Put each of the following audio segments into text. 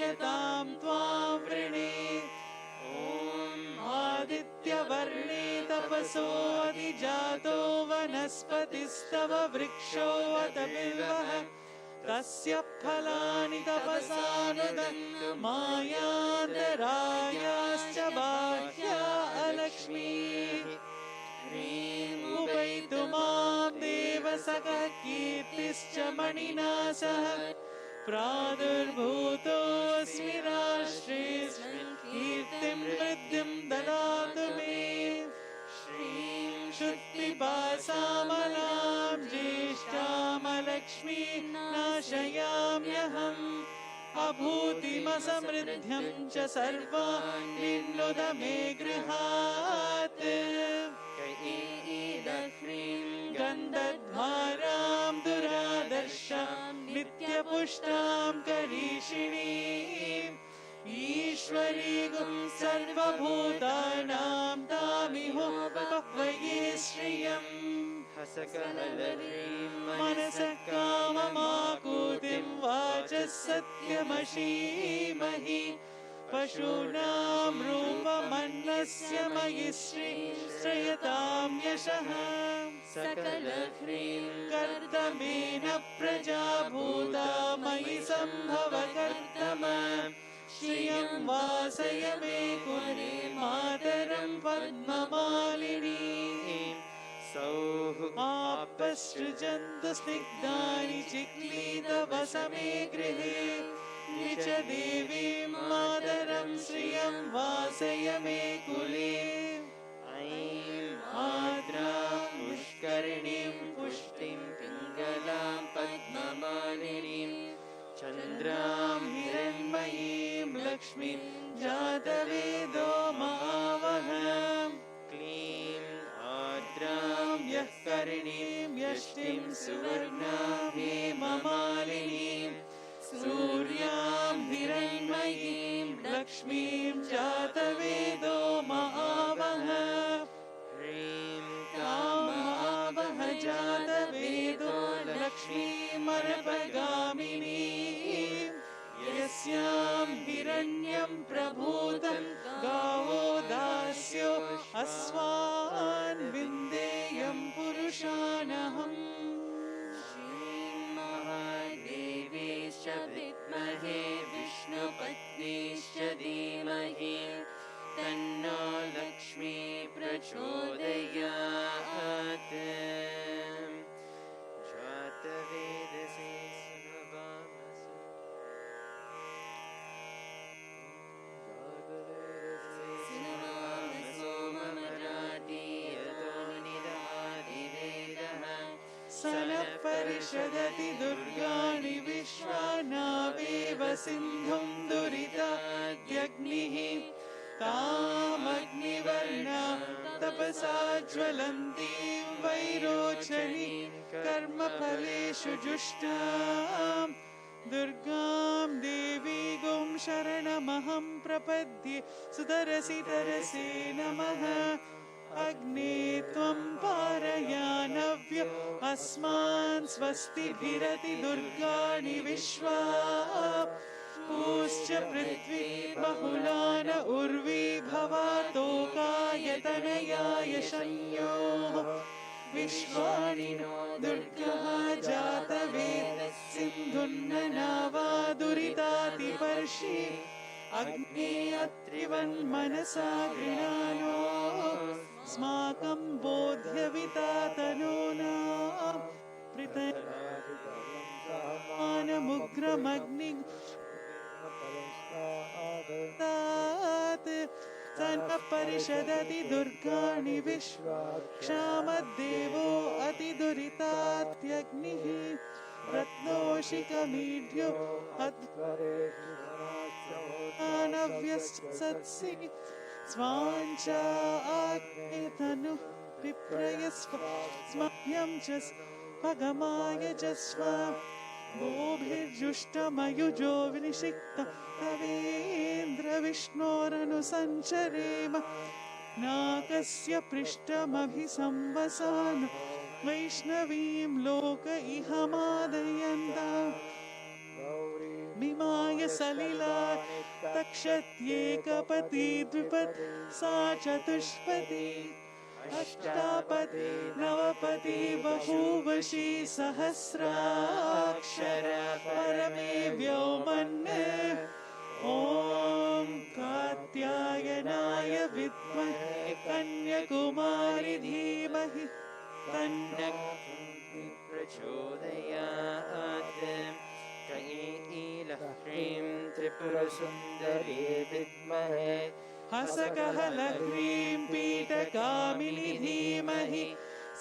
पश्यतां त्वां वृणे। ॐ आदित्यवर्णे तपसो अधिजातो वनस्पतिस्तव वृक्षो अत बिल्वः तस्य फलानि तपसानुदन्त मायान्तरायाश्च बाह्या अलक्ष्मीः। ह्रीं उपैतु मां देवसखः कीर्तिश्च मणिना सह प्रादुर्भूतोऽस्मि राष्ट्रेऽस्मिन् कीर्तिं वृद्धिं ददातु मे। श्रीं शुद्धिपासामलां ज्येष्ठामलक्ष्मीं नाशयाम्यहम्। अभूतिमसमृद्ध्यं च सर्वान्निन्नुद मे गृहात्। गन्धद्वारां दुरादर्शां नित्यपुष्टां करीषिणीम्। ईश्वरीगुं सर्वभूतानां तामिहोपह्वये श्रियम्। मनसः काममाकूतिं वाचः सत्यमशीमहि। पशूनां रूपमन्नस्य मयि श्रयतां यशः। सकलह्रीं कर्तमेन प्रजा भूता मयि सम्भव कर्तम। श्रियं वासय मे कुले मातरं पद्ममालिनीम्। सौः आपसृजन्तु स्निग्धानि चिक्लीतवस मे गृहे। च देवीं मातरं श्रियं वासय मे कुले। ऐं माद्रां पुष्करिणीं पुष्टिं पिङ्गलां पद्ममालिनीं। चन्द्रां हिरण्मयीं लक्ष्मीं जातवेदो महावहम्। क्लीं आर्द्रां यः करिणीं यष्टिं सुवर्णां हेममालिनीं। सूर्यां हिरण्मयीं लक्ष्मीं जातवेदो महावह। ह्रीं कामावह जातवेदो लक्ष्मीमर्पगामिनीं। यस्यां हिरण्यं प्रभूतं गावो दास्यो अस्वान् विन्देयं पुरुषानहम्। श्रीमहादेवीश्च विद्महे विष्णुपत्नीश्च धीमहि तन्नो लक्ष्मी प्रचोदयात्। जातवेदसे परिषदति दुर्गाणि विश्वानावेव सिन्धुं दुरिताद्यग्निः। तामग्निवर्णां तपसा ज्वलन्तीं वैरोचनीं कर्मफलेषु जुष्टां। दुर्गां देवीगुं शरणमहं प्रपद्ये सुतरसि तरसे नमः। अग्ने त्वं पारयानव्य अस्मान् स्वस्तिभिरति दुर्गाणि विश्वा। पूश्च पृथ्वी बहुलान उर्वी भवातोकायतनयाय संयोः। विश्वानि नो दुर्गः जातवेदः सिन्धुन्ननावा दुरितातिपर्षि। अग्ने अत्रिवन्मनसा गृणानो अस्माकं बोध्यवितातनूना। पृतमानमुग्रमग्नि परिषदति दुर्गाणि विश्वा। क्षामद्देवो अतिदुरितात्यग्निः। रत्नोषिकमीढ्यो अद्वरेणव्यसत्सि स्वाञ्चाग्निधनुः विप्रयस्व स्मभ्यं च भगमाय च स्व। गोभिर्जुष्टमयुजो विनिषिक्त तवेन्द्र विष्णोरनुसञ्चरेम। नाकस्य पृष्ठमभिसंवसान वैष्णवीं लोक इह मादयन्ता। भीमाय सलिला तक्षत्येकपति द्विपद सा चतुष्पदी अष्टापदी नवपदी बहूवशी सहस्राक्षर परमे व्योमन्ने ॐ कात्यायनाय विद्महे कन्याकुमारी धीमहि तन्नो प्रचोदयात् कैलह्रीं त्रिपुरसुन्दरी विद्महे हसकहलह्रीं पीठकामिनी धीमहि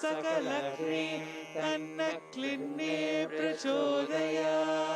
सकलह्रीं तन्नक्लिन्ने प्रचोदयात्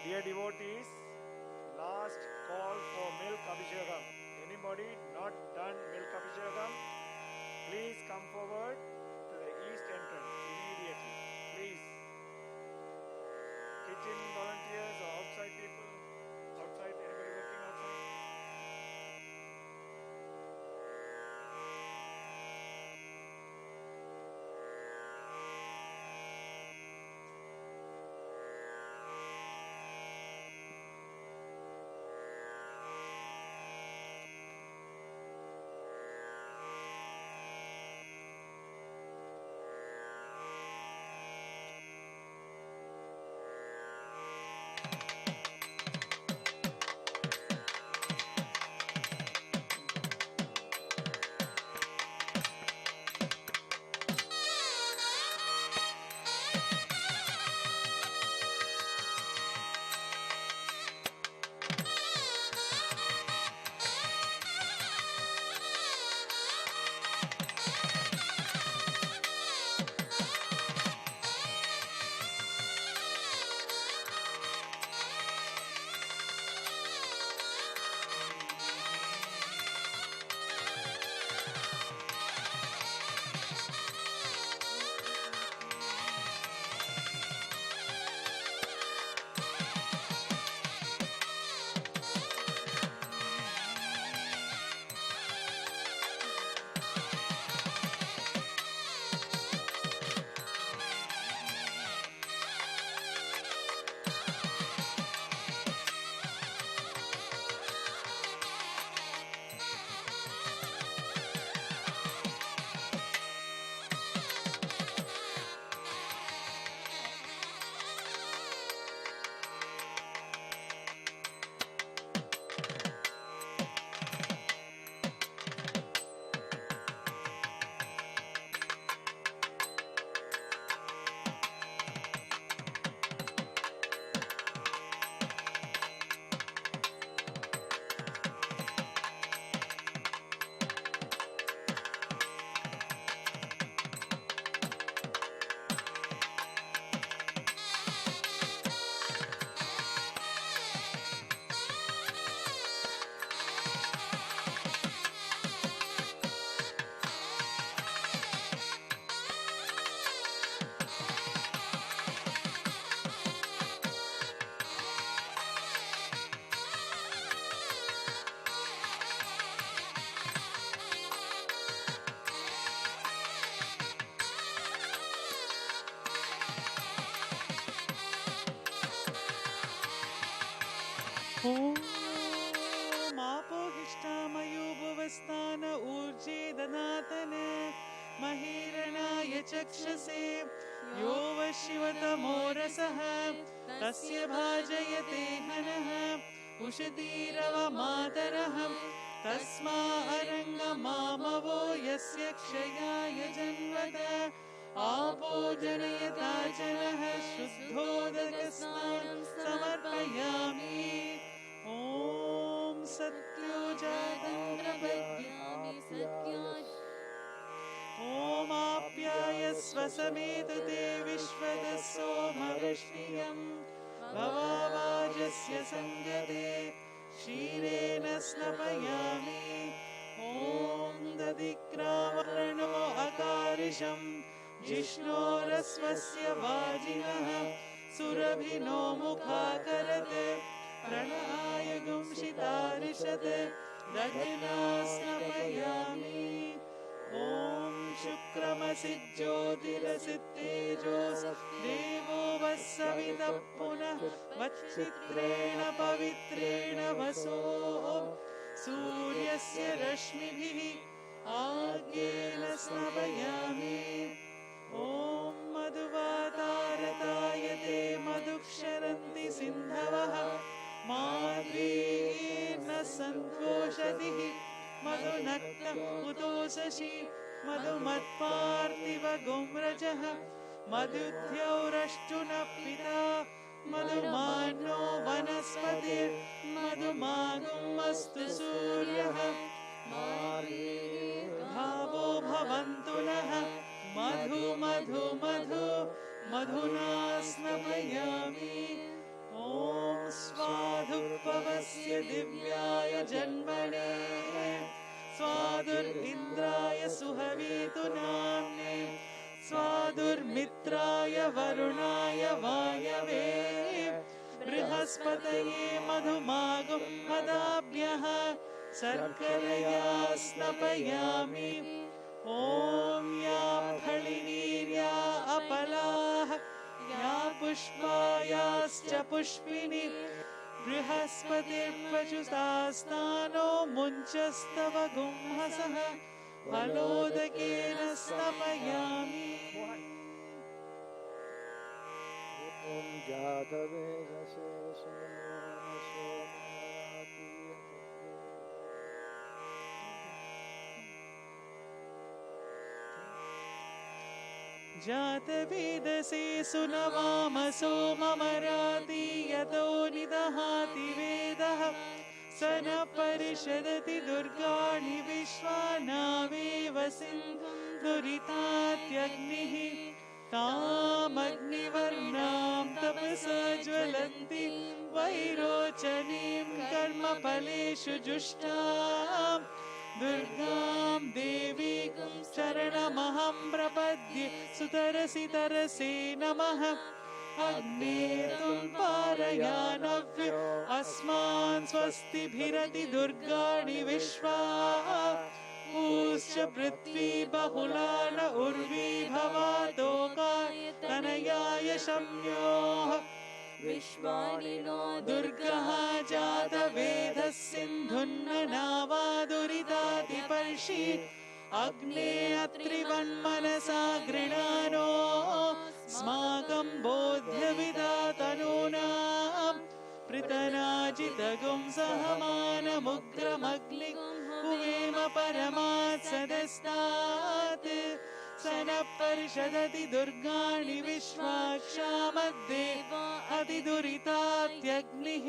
Dear devotees, last call for milk abhishekam. Anybody not done milk abhishekam, please come forward to the east entrance immediately. Please. Kitchen volunteers or outside people? Outside, anybody working outside? ॐ आपोहिष्टामयोभुवस्थान ऊर्जे दनातन महीरणाय चक्षसे यो वः शिवतमोरसः तस्य भाजयते हनः उषतीरवमातरः तस्मा अरङ्गमामवो यस्य क्षयाय जन्मत आपो जनयता जनः शुद्धोदकस्नानं समर्पयामि ॐ सत्यो जातं प्रपद्यामि सत्यात् ॐ आप्यायस्व समेत ते विश्वतः सोमवृष्टियं भवावाजस्य सङ्गते क्षीरेण स्नपयामि ॐ दधिक्रामरणो अकारिशं जिष्णोरस्वस्य वाजिनः सुरभिनो मुखाकरत् प्रणहाय गुंशितारिषत् दधिना स्नपयामि ॐ शुक्रमसि ज्योतिरसित्तेजो देवो वः सवितः पुनः वच्चित्रेण पवित्रेण वसो सूर्यस्य रश्मिभिः आज्ञेन स्नपयामि ॐ मधुवातारताय ते मधुक्षरन्ति सिन्धवः माध्वीर्न सन्तोषधिः मधुनक्त उतोषसि मधुमत्पार्थिव गुम्रजः मधुद्यौरष्टुनः पिता मधुमानो वनस्पतिर्मधुमागुमस्तु सूर्यः भावो भवन्तु नः मधु मधु मधु मधुना स्नपयामि ॐ तस्य दिव्याय जन्मने स्वादुरिन्द्राय सुहवेतु नाम्ने स्वादुर्मित्राय वरुणाय वायवे बृहस्पतये मधुमागुं मदाभ्यः शर्करया स्नपयामि ॐ या फलिनीर्या अपलाः या पुष्पायाश्च पुष्पिनी बृहस्पतिर्वचुषास्तानो मुञ्चस्तव गुंहसः फलोदकेन स्नपयामि ॐ जातवेदसे सोमो जातवेदसे सुनवामसो ममराति यतो निदहाति वेदः स न परिषदति दुर्गाणि विश्वानावेव सिन्धुं दुरितात्यग्निः तामग्निवर्णां तपसा ज्वलन्ति वैरोचनीं कर्मफलेषु जुष्टाम् दुर्गां देवीं शरणमहं प्रपद्ये सुतरसि तरसे नमः अग्ने त्वं पारयानव्यो अस्मान् स्वस्तिभिरति दुर्गाणि विश्वा पूश्च पृथ्वी बहुला न उर्वी भवातोकाय तनयाय शम्योः विश्वानिनो दुर्गः जातवेदः सिन्धुन्न नावादुरितादिपर्षि अग्ने अत्रिवन्मनसा गृणानो स्माकं बोध्यविदातनूनां पृतनाजितगुं सहमानमुग्रमग्निगुं हुवेम परमात् सदस्तात् स न परिषदति दुर्गाणि विश्वाक्षामद्देव अतिदुरितात्यग्निः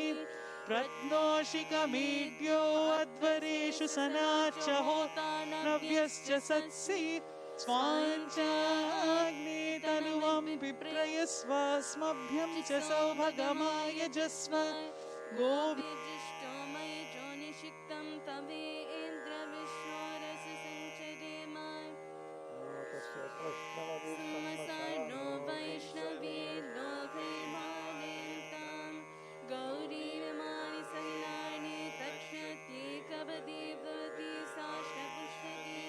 प्रत्नोषिकमीड्यो अध्वरेषु सनाच्च होता नव्यश्च सत्सि स्वाञ्चाग्ने तनुवं विप्रयस्वास्मभ्यं च सौभगमाय जस्व गोविजिष्टोमय जोनिषिक्तं तवेन्द्रविश्वरस सञ्चरेमाय सुमसानो वैष्णवे लोकैर्मालेतां गौरीविमानि सलिलानि तक्षते कवदे भवति साष्टपुष्यति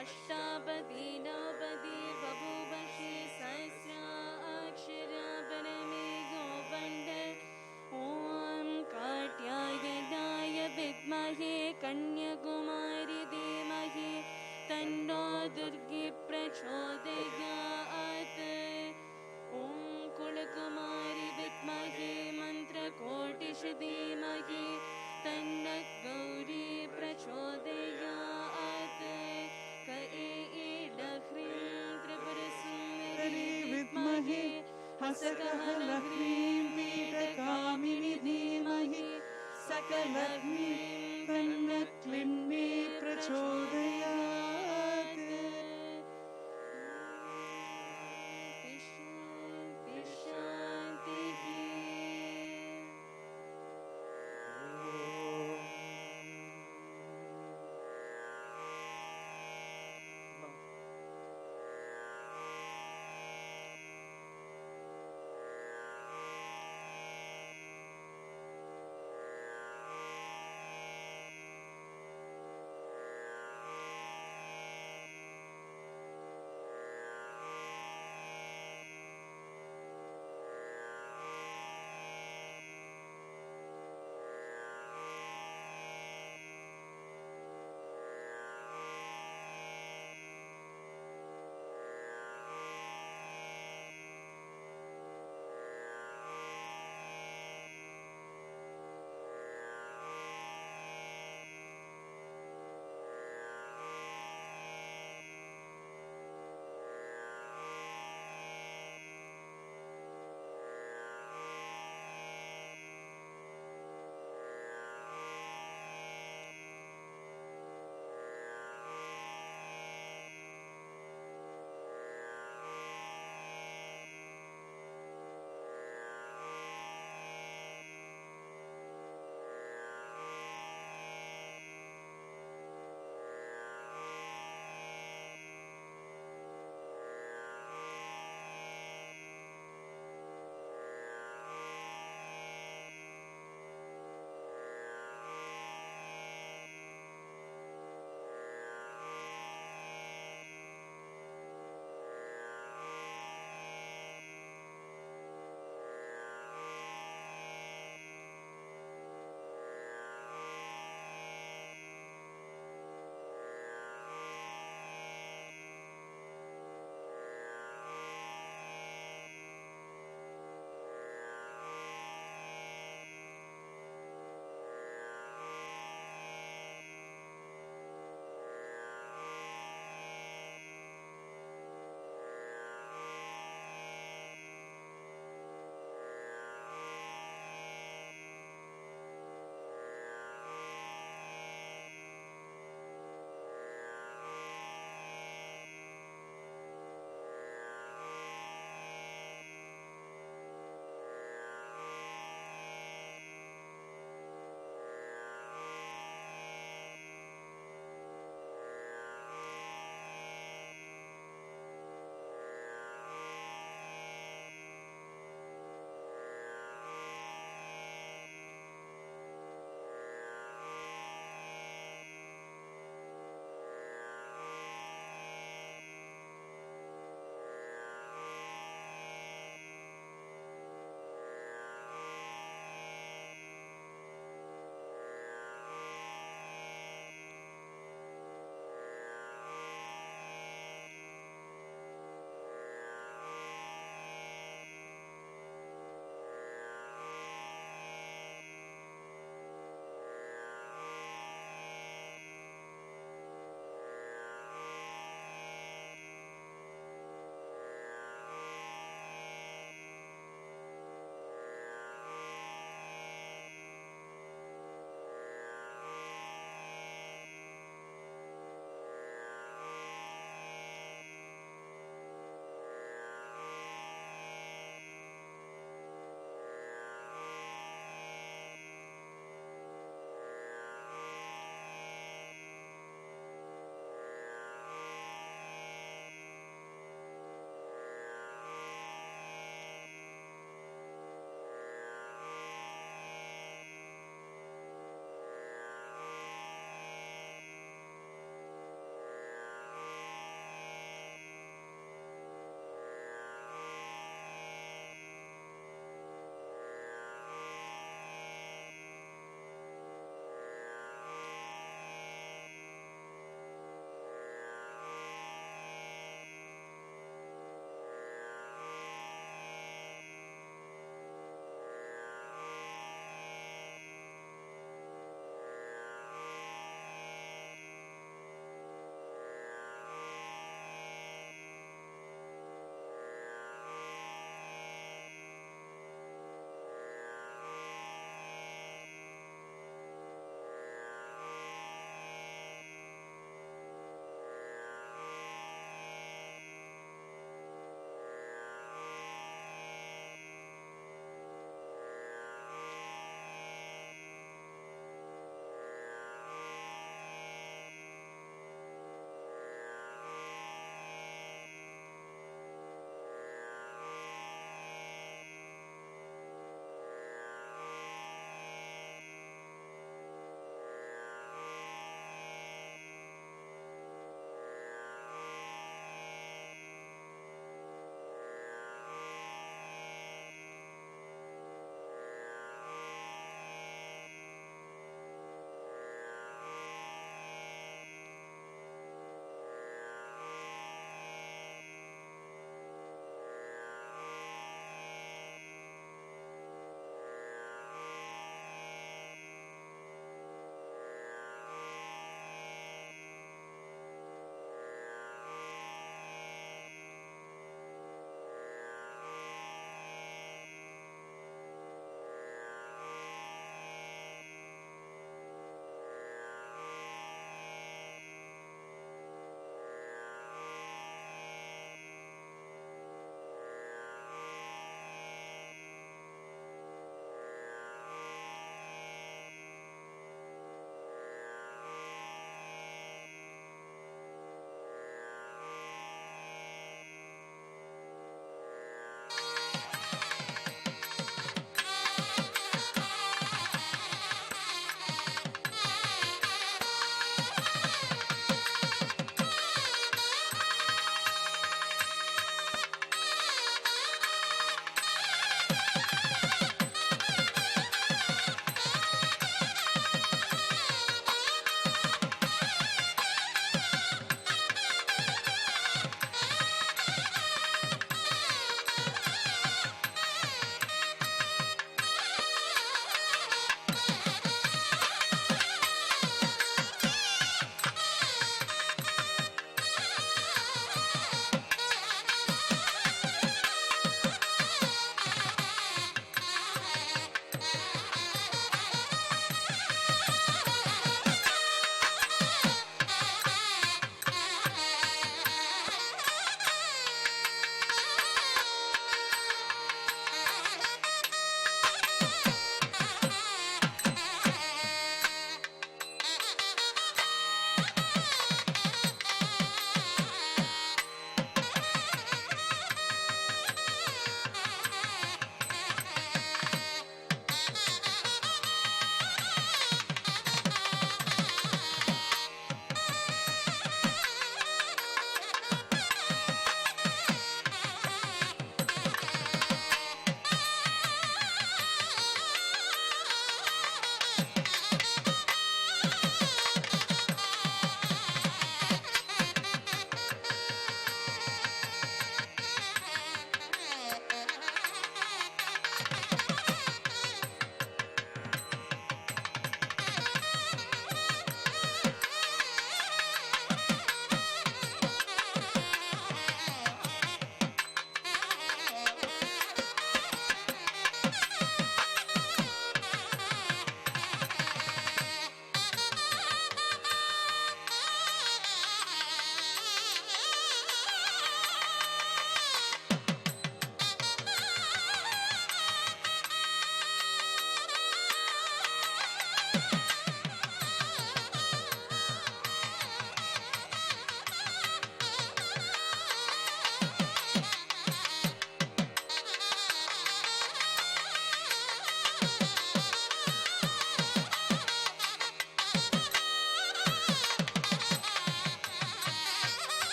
अष्टापदी नवपदी बभूवशे सहस्राक्षरा परमे गोपण्ड ॐ कात्यायनाय विद्महे कन्याकुमारी धीमहि तन्नो दुर्गे प्रचोदयात् ॐ कुलकुमारी विद्महे मन्त्रकोटिषु धीमहि तन्नः गौरी प्रचोदयात् कएलह्रीं त्रिपुरसुन्दरी विद्महे हसकहलह्रीं पीठकामिनी धीमहि सकलह्रीं तन्नः क्लिन्ने प्रचोदयात् शान्तिः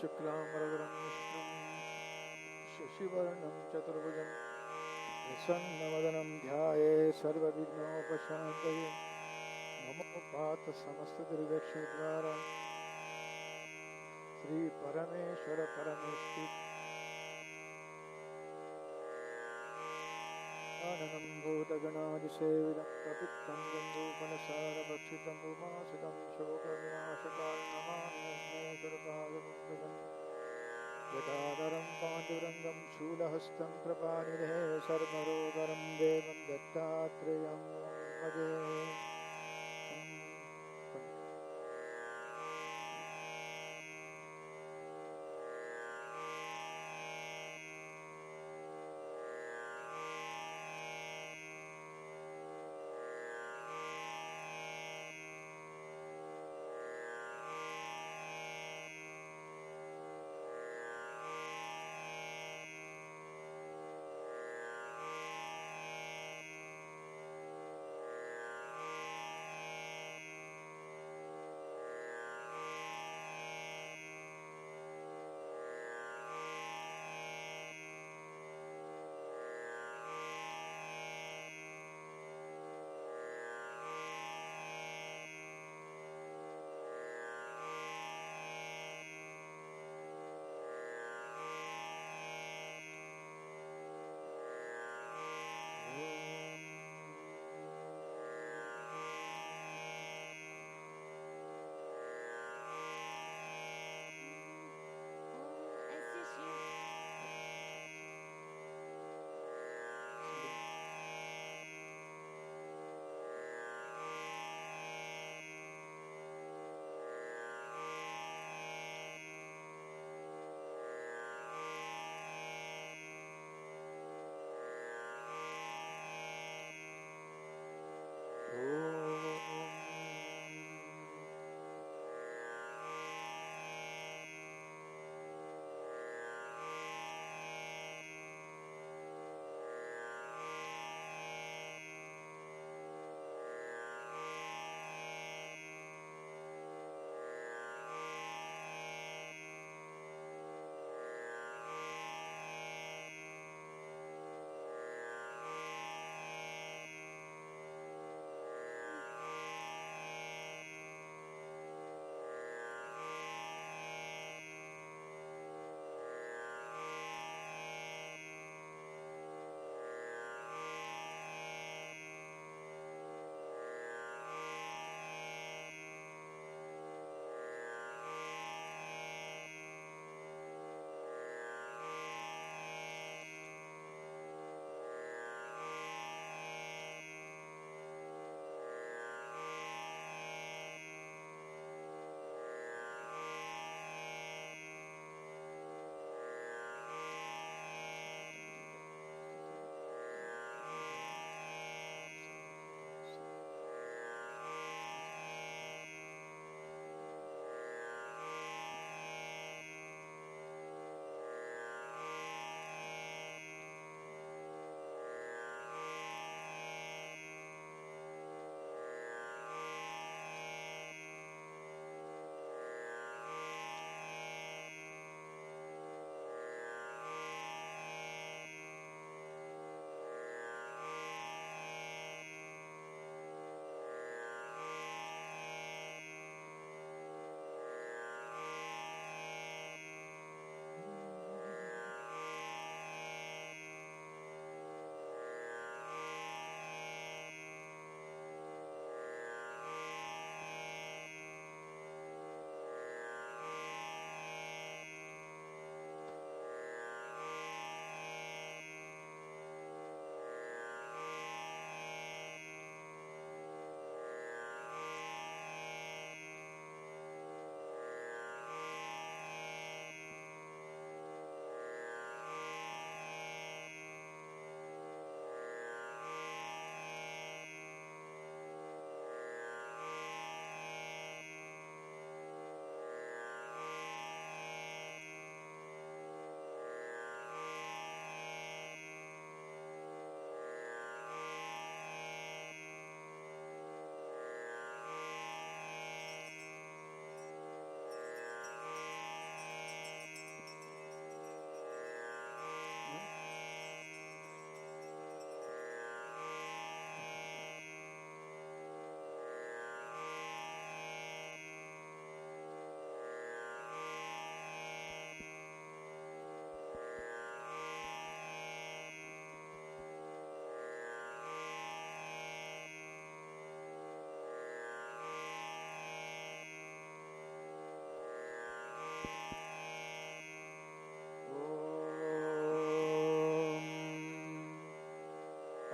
शुक्लाम्बरधरं विष्णुं शशिवर्णं चतुर्भुजं प्रसन्नवदनं ध्यायेत् सर्वविघ्नोपशान्तये। नमो पार्थ समस्तदुर्गक्षद्वारा श्री परमेश्वर परमेष्टि आननं भूतगणादिसेवितं कपित्थं जम्बूफलसारभक्षितं उमासुतं शोकविनाशकारणमामि विघ्नेश्वरपादपङ्कजम्। जटाधरं पाण्डुरङ्गं शूलहस्तं कृपानिधे सर्वरोदरं देवं दत्तात्रेयं भजे।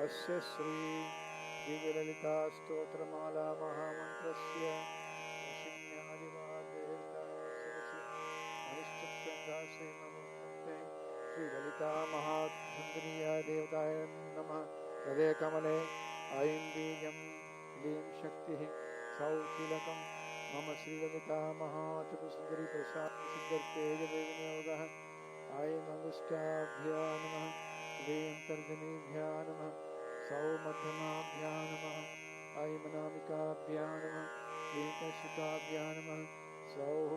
अस्य श्री दिव्यललिता स्तोत्रमाला महामन्त्रस्य श्रीललिता महासुन्दरीय देवताय नमः। हृदय कमले ऐं बीजं ह्लीं शक्तिः सौशीलकं मम श्रीललिता महात्रिपुरसुन्दरी प्रसादसिद्धर्तेजविनियोगः। ऐं अङ्गुष्ठाभ्या नमः, ह्लीं तर्जनीभ्या नमः, सौमध्यमाभ्या नमः, ऐं अनामिकाभ्या नमः, ह्लीं कशुकाभ्या नमः, सौः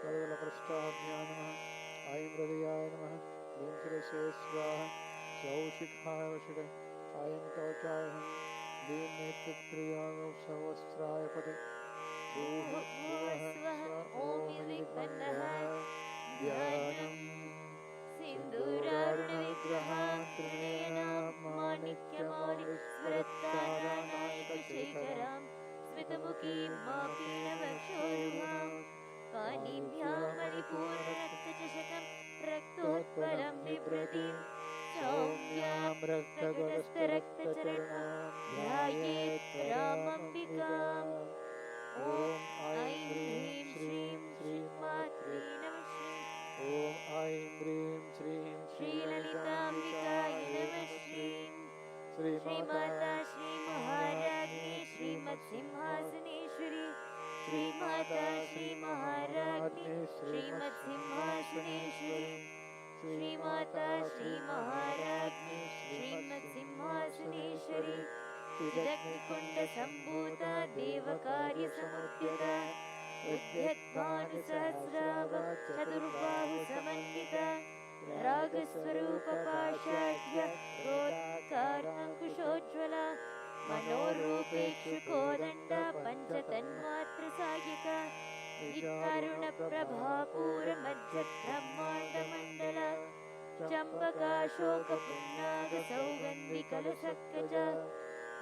कलवलपृष्ठाभ्या नमः, ऐं हृदयाय नमः, ह्लीं शिरसे स्वाहा, सौः शिखाय वषड, ऐं कवचाय हं, ह्लीं नेत्रत्रयाय सहस्राय पदे, भूर्भुवः स्वः ॐ विद्मः ध्यानम् सिन्दूरारुणविग्रहान् त्रिनयनां माणिक्यमौलिस्फुरत्तारानायकशेखरां स्मितमुखीं मापीनवक्षोरुहां पाणिभ्यां मणिपूर्णरक्तचषकं रक्तोत्पलं बिभ्रतीं सौम्यां रक्तगुणस्थरक्तचरणां ध्यायेत् रामम्बिकाम्। ॐ ऐं ह्रीं श्रीं श्रीमात्रे नमः। ॐ ऐं ह्रीं श्रीं श्रीललिताम्बिकाय नमः। श्रीमाता श्रीमहाराज्ञी श्रीमत्सिंहासनेश्वरी, श्रीमाता श्रीमहाराज्ञी श्रीमत्सिंहासनेश्वरी, श्रीमाता श्रीमहाराज्ञी श्रीमत्सिंहासनेश्वरी, चिदग्निकुण्डसम्भूता देवकार्यसमुद्यता, उद्यद्भानुसहस्राव चतुर्बाहुसमन्विता, रागस्वरूपपाशाढ्य प्रोत्काराङ्कुशोज्ज्वला, मनोरूपेक्षुकोदण्डा पञ्चतन्मात्रसायिका, विद्यारुणप्रभापूरमध्यब्रह्माण्डमण्डला, चम्पकाशोकपुन्नागसौगन्धिकलशक्कचा,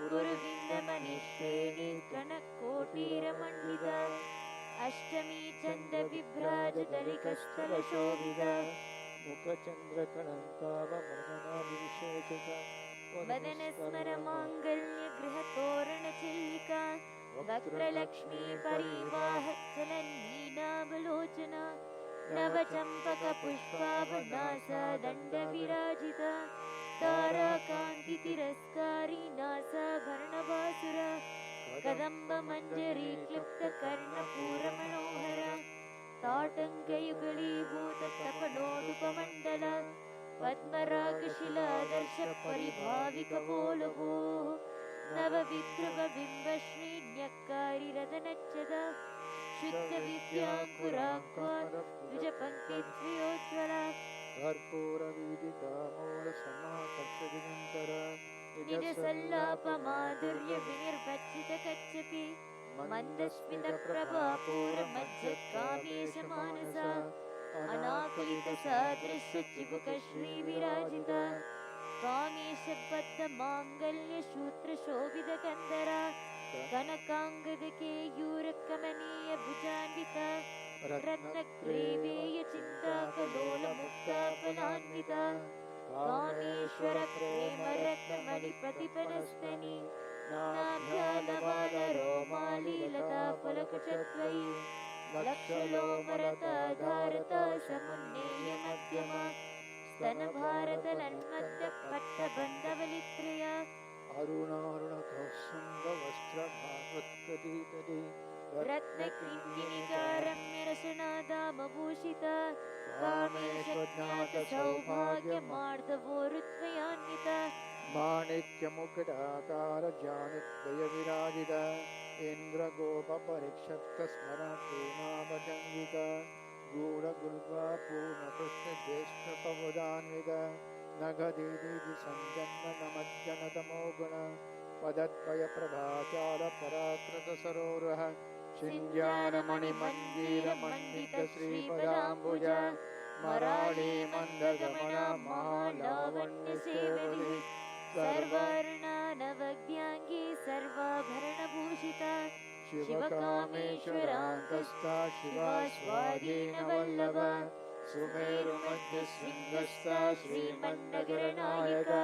गुरुविन्दमनिश्रेणी कनकोटीरमण्डिता, अष्टमी चन्दविभ्राजदलिकस्थलशोभिता, मुखचन्द्रकलङ्कावमर्दनाभिषेचिता, वदनस्मरमाङ्गल्यगृहतोरणचिल्लिका, वक्त्रलक्ष्मी परिवाहचलन्नीनावलोचना, नवचम्पकपुष्पाभनासा दण्डविराजिता, ताराकान्तितिरस्कारी नासाभरणभासुरा, कदम्बमञ्जरी क्लिप्तकर्णपूरमनोहरा, ताटङ्कयुगलीभूततपनोडुपमण्डला, पद्मरागशिलादर्शपरिभाविकपोलभोः, नवविद्रुवबिम्बश्रीन्यक्कारिरदनच्छदा, शुद्धविद्याङ्कुराङ्काद्विजपङ्क्तिद्वयोज्ज्वला, कर्पूरवीदिकामूलसमाकर्षदिगन्तरा, निजसल्लापमाधुर्यविनिर्भर्जितकच्छपि, मन्दस्मितप्रभापूरमज्जत्कामेशमानसा, अनाकलितसादृश्यचिबुकश्रीविराजिता, कामेशबद्धमाङ्गल्यसूत्रशोभितकन्दरा, कनकाङ्गदकेयूरकमनीयभुजान्विता, रत्नग्रेवेयचिन्ताकलोलमुक्ताफलान्विता, कामेश्वरप्रेमरत्नमणिप्रतिपनस्तनी, नाभ्यालवालरोमालीलताफलकुचद्वयी, लक्षलोमरताधारता समुन्नेयमध्यमा, स्तनभारतलन्मत्तपट्टबन्धवलित्रया, अरुणारुणकौसुम्बवस्त्रभावत्प्रदीतदे, रत्नकिङ्किणिकारम्यरसनादामभूषिता, कामेशज्ञातसौभाग्यमार्दवोरुत्वयान्विता, माणिक्यमुकुटाकारजानिद्वयविराजिता, इन्द्रगोपपरिक्षप्तस्मरपूर्णाभजङ्गिका, गूढगुल्बा पूर्णकृष्णज्येष्ठपवदान्विता, नगदीदिसञ्जन्मनमज्जनतमोगुण, पदद्वयप्रभाचालपराकृतसरोरुह, शिञ्जानमणिमञ्जीरमण्डितश्रीपदाम्बुज, मराळीमन्दगमना महालावण्यसेवली, सर्वर्णानवद्याङ्गी सर्वाभरणभूषिता, शिवकामेश्वरान्तस्था शिवा स्वाधीनवल्लभा, सुमेरुमध्यशृङ्गस्था श्रीमन्नगरनायका,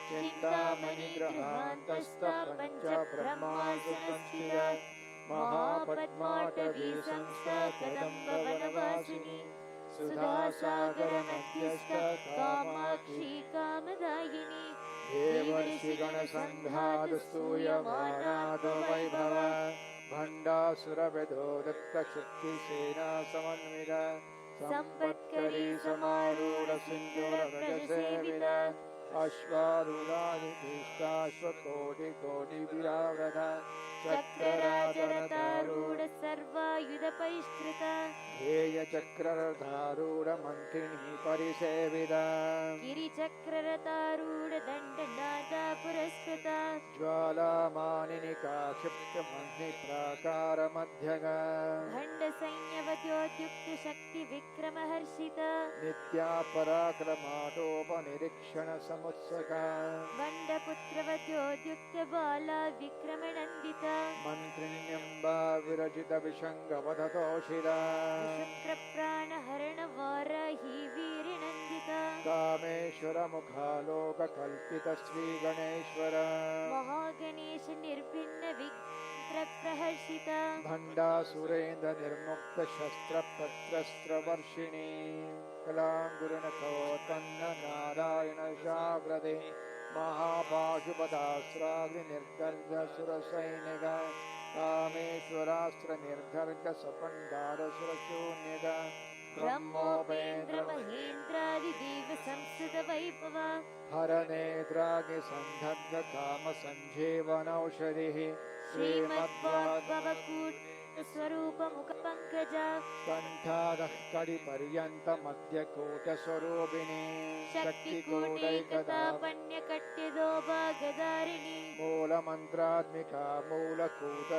चिन्तामणिगृहान्तस्थ पञ्चब्रह्मासु संस्थिता महापद्माटवी संस्था कदम्बवनवासिनी सुधासागरमध्यस्थ कामाक्षी कामदायिनी देवर्षिगणसङ्घातस्तूयमानाथ वैभव भण्डासुरविदो दत्तशक्तिसेना समन्वित सम्पत्करी समारूढ सिन्दूरव्रजसेविता अश्वारूढाधिष्ठाश्वकोटिकोटिविराव्रत चक्रराजरथारूढ सर्वायुधपैष्कृता ध्येयचक्ररथारूढ मन्त्रिणी परिसेविता गिरिचक्ररथारूढ दण्डनादा पुरस्कृता ज्वालामानिनिका क्षिप्तमग्निप्राकारमध्यगा भण्डसैन्यवद्योद्युक्त शक्तिविक्रमहर्षिता नित्या पराक्रमाटोपनिरीक्षणसमुत्सका भण्डपुत्रवद्योद्युक्त बाला विक्रमनन्दिता मन्त्रिण्यम्बा विरचितविषङ्गवधतोषिता शुक्रप्राणहरणवाराही वीरनन्दिता कामेश्वरमुखालोककल्पितश्रीगणेश्वर महागणेश निर्भिन्न विघ्नप्रहर्षिता भण्डासुरेन्द्रनिर्मुक्तशस्त्रपत्रस्त्रवर्षिणी कलाङ्गुरुनखोत्पन्न नारायणशाग्रदे महापाशुपदास्राग्निर्गर्गसुरसैनिक कामेश्वरास्त्रनिर्गर्गसपण्डारसुरशून्यक ब्रह्मोपेन्द्रमहेन्द्रादिदेव संस्कृतवैभवा हरनेत्राग्निसन्धग्धकामसञ्जीवनौषधिः श्रीमद्वाग्भवकूटस्वरूपमुखपङ्कजा कण्ठादः कडिपर्यन्तमध्यकूटस्वरूपिणी शक्तिकूटैकदा शक्तिकूटैकतापण्यकट्यदोभागधारिणी मूलमन्त्रात्मिका मूलकूटकलेबरा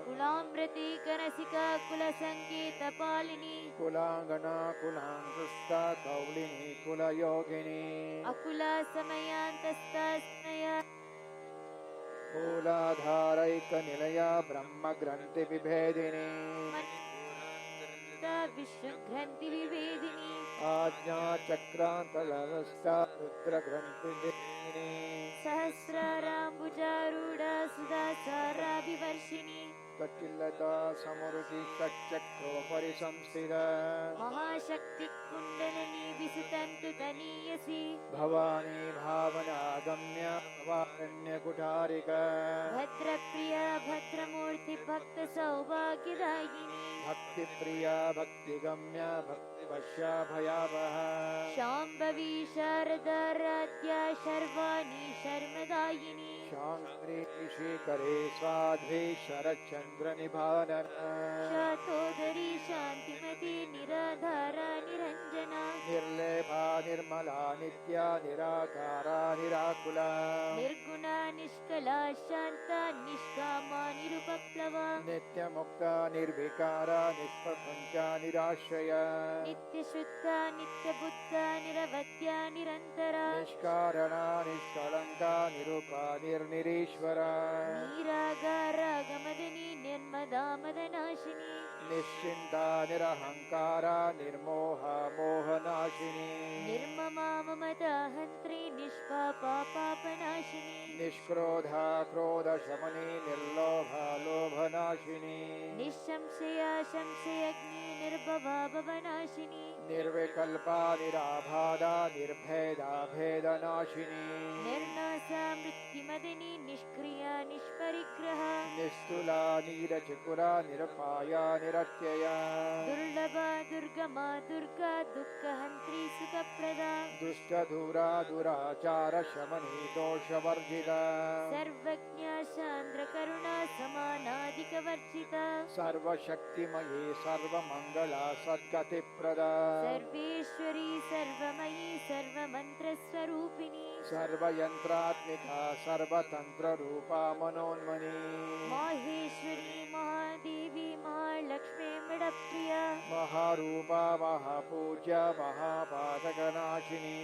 कुलामृती कनसिका कुलसङ्गीतपालिनी कुलाङ्गना कुलाङ्कुस्ता कौलिनी कुलयोगिनी अकुला समयान्तस्ता स्मया मूलाधारैकनिलया ब्रह्मग्रन्थिविभेदिनी विश्वग्रन्थिविभेदिनी आज्ञाचक्रान्तलहस्ता रुद्रग्रन्थिदेहिनी सहस्राराम्बुजारूढा सुधासाराभिवर्षिणी कटिलता समरुचि षट्चक्रोपरि संस्थिता महाशक्तिकुण्डलिनी विसुतन्तु तनीयसी भवानी भावनागम्य भवारण्यकुठारिका भद्रप्रिया भद्रमूर्ति भक्तसौभाग्यदायिनी भक्तिप्रिया भक्तिगम्या भक्तिवश्या भयावह शाम्भवी शारदाराध्या शर्वाणी शर्मदायिनी शाङ्करी ऋषिकरे स्वाध्वी शरच्चन्द्रनिभानन शातोदरी शान्तिमती निराधारा निरञ्जना निर्लेपा निर्मला नित्या निराकारा निराकुला निर्गुणा निष्कला शान्ता निष्कामा निरुपप्लवा नित्यमुक्ता निर्विकारा निष्प्रपञ्चा निराश्रया नित्यशुद्धा नित्यबुद्धा निरवद्या निरन्तरा निष्कारणा निष्कलङ्का निरूपा निर्निरीश्वरा नीरागारागमदिनी निर्मदा मदनाशिनी निश्चिन्ता निरहङ्कारा निर्मोहा मोहनाशिनी निर्ममा ममता हन्त्री निष्पापा पापनाशिनी निष्क्रोधा क्रोधशमनी निर्लोभा लोभनाशिनी निःशंशया संशयग्नि निर्भवा भवनाशिनी निर्विकल्पा निराबाधा निर्भेदा भेदनाशिनी निर्नासा मृत्युमदिनी निष्क्रिया निष्परिग्रहा निस्तुला नीरचकुरा निरपाया निरत्यया दुर्लभा दुर्गमा दुर्गा दुःखहन्त्री सुखप्रदा दुष्टधूरा दुराचार शमनी दोषवर्जिता सर्वज्ञा शान्द्रकरुणा समानाधिकवर्जिता सर्वशक्तिमयी सर्वमङ्गला सद्गतिप्रदा सर्वेश्वरी सर्वमयी सर्वमन्त्रस्वरूपिणी सर्वयन्त्रात्मिका सर्वतन्त्ररूपा मनोन्मनी माहेश्वरी महादेवी महालक्ष्मी मृडप्रिया महारूपा महापूज्या महापातकनाशिनी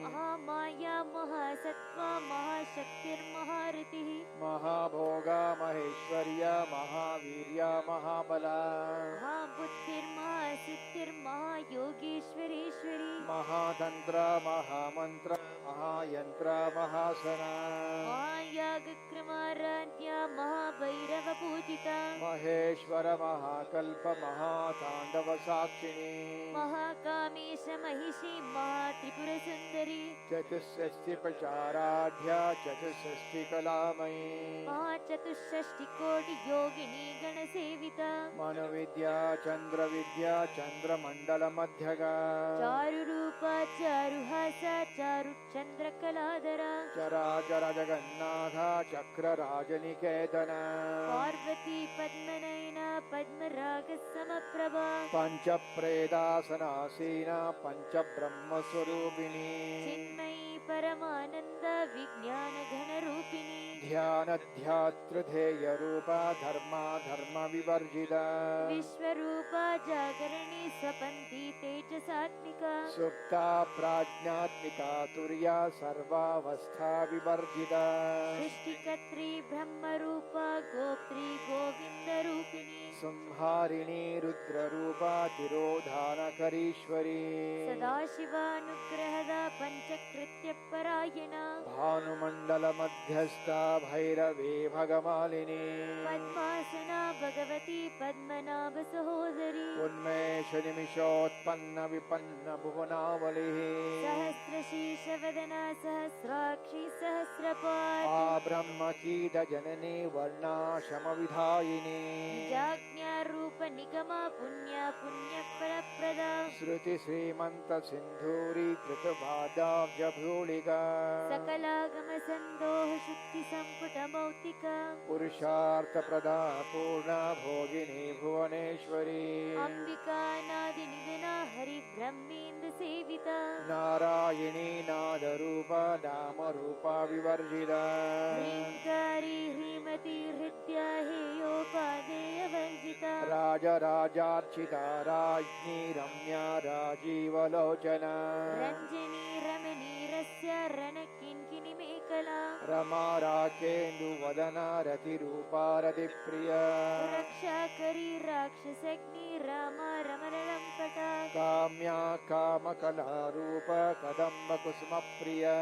महामाया महासत्त्वा महाशक्तिर्महारतिः महाभोगा महेश्वर्या महावीर्या महाबला महाबुद्धिर्महासिद्धिर्महागणा महासिद्धिर्महायोगेश्वरेश्वरी महातंत्र महामंत्र महायंत्र महासना महायागक्रमाराध्या महाभैरवपूजिता महेश्वर महाकल्प महातांडव साक्षिणी महाकामेश महिषी महात्रिपुरसुन्दरी चतुष्षष्टि प्रचाराढ्या चतुष्षष्टि कलामयी महाचतुष्षष्टिकोटियोगिनी गणसेविता मनुविद्या चंद्र विद्या चंद्रमंडल मध्यगा चारुरूपा चारुहासा चारुचन्द्रकलाधरा चराचर जगन्नाथ चक्र राजनिकेतन पार्वती पद्मनयना पद्मरागसमप्रभा पंच प्रेदासनासीना पंच ब्रह्म स्वरूपिणी चिन्मयी परमानन्द विज्ञानघनरूपिणी ध्यान ध्यातृधेय रूपा धर्मा धर्म विवर्जिता विश्वरूपा जागरणी स्वपन्थी तेजसात्मिका सुप्ता प्राज्ञात्मिका तुर्या सर्वावस्था विवर्जिता सृष्टिकर्त्री ब्रह्मरूपा गोप्त्री गोविन्दरूपिणी संहारिणी रुद्ररूपा तिरोधानकरीश्वरी सदाशिवानुग्रहदा पञ्चकृत्यपरायणा भानुमण्डल मध्यस्था भैरवे भगमालिनी पद्मासना भगवती पद्मनाभ सहोदरी उन्मेष निमिषोत्पन्न विपन्न भुवनावलिः सहस्रशीर्षवदना सहस्राक्षी सहस्रपाद ब्रह्म कीट जननी वर्णाशम विधायिनी जाज्ञारूप निगमा पुण्या पुण्यफलप्रदा श्रुति श्रीमंत सिंधूरी कृतवादाब्ज भूलिका सकलागम सन्दोह शुक्ति संपुट मौक्तिका पुरुषार्थ प्रदा पूर्णा भोगिनी भुवनेश्वरी अंबिका नादि निधना हरि ब्रह्मेन्द्र सेविता नारायणी नाद रूपा नाम रूपा विवर्जिता ह्रीङ्कारी ह्रीमती हृद्या हेयोपादेय वर्जिता राजराजार्चिता राज्ञी रम्या राजीवलोचना रञ्जनी रमणी रस्य रणकिङ्किणी मेखला रमा राकेन्दुवदना रतिरूपा रतिप्रिया रक्षाकरी राक्षसग्नि रामा रमरणं पटा काम्या कामकलारूप कदम्ब कुसुमप्रिया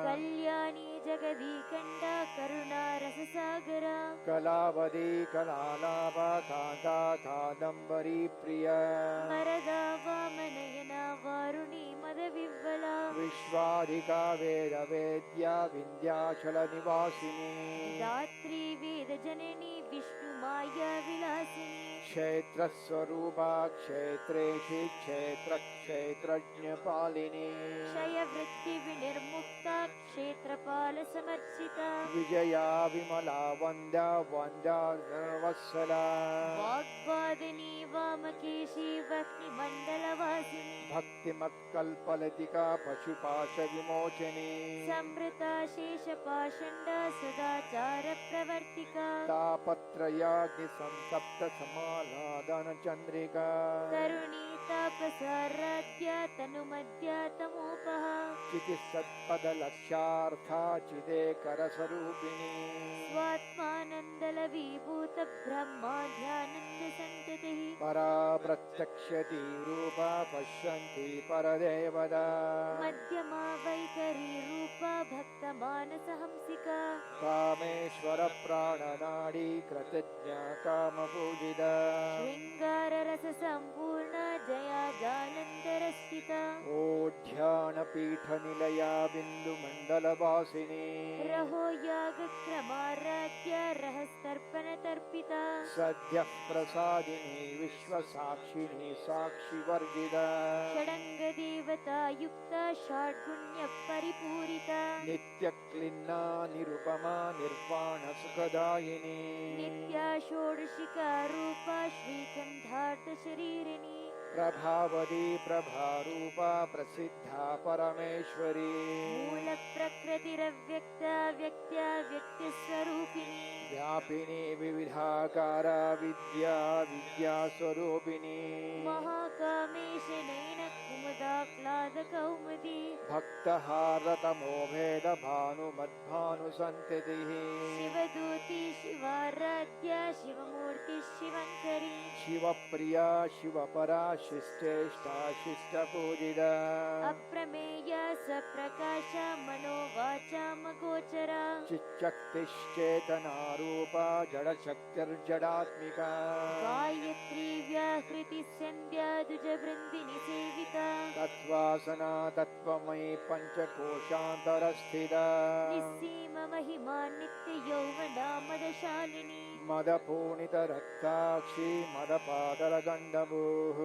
कल्याणी जगदीकण्डा करुणा रससागरा कलावदी कलालाभा कान्ता कादम्बरी प्रिया वरदा वामनयना वारुणी मदविह्वला विश्वाधिका वेदवेद्या विन्ध्याचल निवासिनी दात्री वेदजननी विष्णुमाया विलासिनी क्षेत्रस्वरूपा क्षेत्रेषि क्षेत्रक्षेत्रज्ञपालिनी क्षयवृत्तिविनिर्मुक्ता क्षेत्रपालसमर्चिता विजया विमला वन्द्या वन्द्या सर्वत्सला वाग्वादिनी वामकेशी वह्निमण्डलवासिनी भक्तिमत्कल्पलतिका पशुपाश विमोचनी संवृता शेषपाषण्डा सदाचारप्रवर्तिका तापत्रयाग्निसन्तप्त समालादन चन्द्रिका तरुणी तापसाराध्या तनुमद्या तमोपः चितिसत्पदलक्ष्यार्था चिदेकरस्वरूपिणी स्वात्मानन्दलवीभूत ब्रह्माध्यानन्दसन्ततिः परा प्रत्यक्ष्यति रूपा पश्यन्ति परदेवता मध्यमा वैखरी रूपा भक्तमानसहंसिका कामेश्वर प्राणनाडी कृतज्ञा कामपूजिता शृङ्गाररससम्पूर्णा जया जालन्धरस्थिता ओढ्यानपीठनिलया बिन्दुमण्डलवासिनी रहो यागक्रमाराध्या रहस्तर्पणतर्पिता सद्यः प्रसादिनी विश्वसाक्षिणी साक्षिवर्जिता षडङ्गदेवता युक्ता षड्गुण्यपरिपूरिता नित्यक्लिन्ना निरुपमा निर्वाणसुखदायिनी नित्या षोडशिका रूपा श्रीकण्ठार्धशरीरिणी प्रभावती प्रभारूपा प्रसिद्धा परमेश्वरी मूलप्रकृतिरव्यक्ता व्यक्त्या व्यक्तिस्वरूपिणी व्यापिनी विविधाकारा विद्या विद्यास्वरूपिणी महाकामेशनयन कुमुदाह्लादकौमुदी भक्तहारतमो भेद भानुमद्भानुसन्ततिः शिवदूती शिवाराध्या शिवमूर्ति शिवङ्करी शिवप्रिया शिवपरा शिष्टेष्टा शिष्टपूजिता अप्रमेया सप्रकाश मनोवाचामगोचरा चिच्चक्तिश्चेतनारूपा जडशक्तिर्जडात्मिका गायत्री व्याहृति संध्या दुजवृन्दिनि सेविता तत्त्वासना तत्त्वमयी पञ्चकोशान्तरस्थिता निस्सीम महिमा नित्ययौवना मदशालिनी मदपूर्णितरक्ताक्षी मदपादरगण्डभूः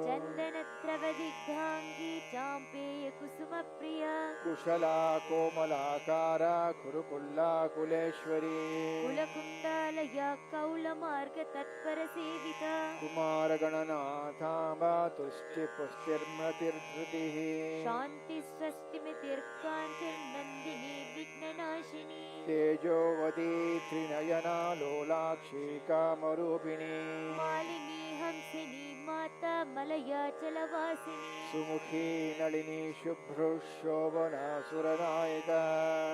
चन्दनद्रवदिग्धाङ्गी चाम्पेय कुसुमप्रिया कुशला कोमलाकारा कुरुकुल्ला कुलेश्वरी कुलकुण्डालया कौलमार्गतत्परसेविता कुमारगणनाथाम्बा तुष्टिपुष्टिर्मतिर्धृतिः शान्तिस्वस्तिमितिर्कान्तिर्नन्दिनी विघ्ननाशिनी तेजोवती त्रिनयना लोलाक्षी कामरूपिणी मालिनी हंसिनी माता मलया चलवासिनी सुमुखी नलिनी शुभ्रुशोभना सुरनायिका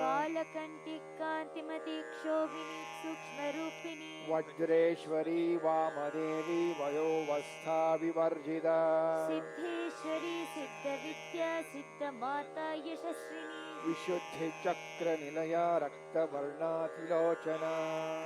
कालकण्ठी कान्तिमती क्षोभिनी सूक्ष्मरूपिणी वज्रेश्वरी वामदेवी वयोवस्था विवर्जिता सिद्धेश्वरी सिद्धविद्या सिद्धमाता यशस्विनी विशुद्धिचक्रनिलया रक्तवर्णातिलोचना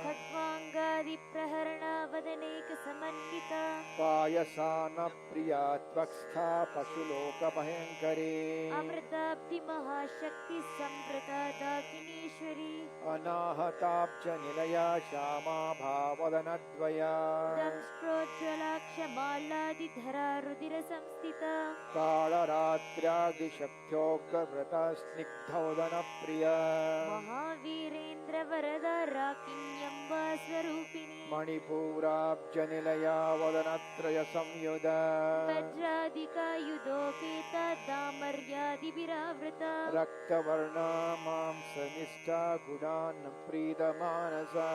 खड्वाङ्गादिप्रहरणा वदनैकसमन्विता पायसानप्रिया त्वक्स्था पशुलोकभयङ्करी अमृताब्धिमहाशक्ति संवृता दाकिनीश्वरी अनाहताब्जनिलया श्यामा भावदनद्वया दंष्ट्रोज्ज्वलाक्षमालादिधरा रुधिरसंस्थिता कालरात्र्यादिशक्त्योग्रव्रता स्निग्धौदनप्रिया महावीरेन्द्रवरदा राकिन्यम्बा स्वरूपिणी मणिपूराब्जनिलया वदनत्रयसंयुधा वज्रादिकायुधोपेता दामर्यादिभिरावृता रक्तवर्णा मांसनिष्ठा गुणान् प्रीतमानसा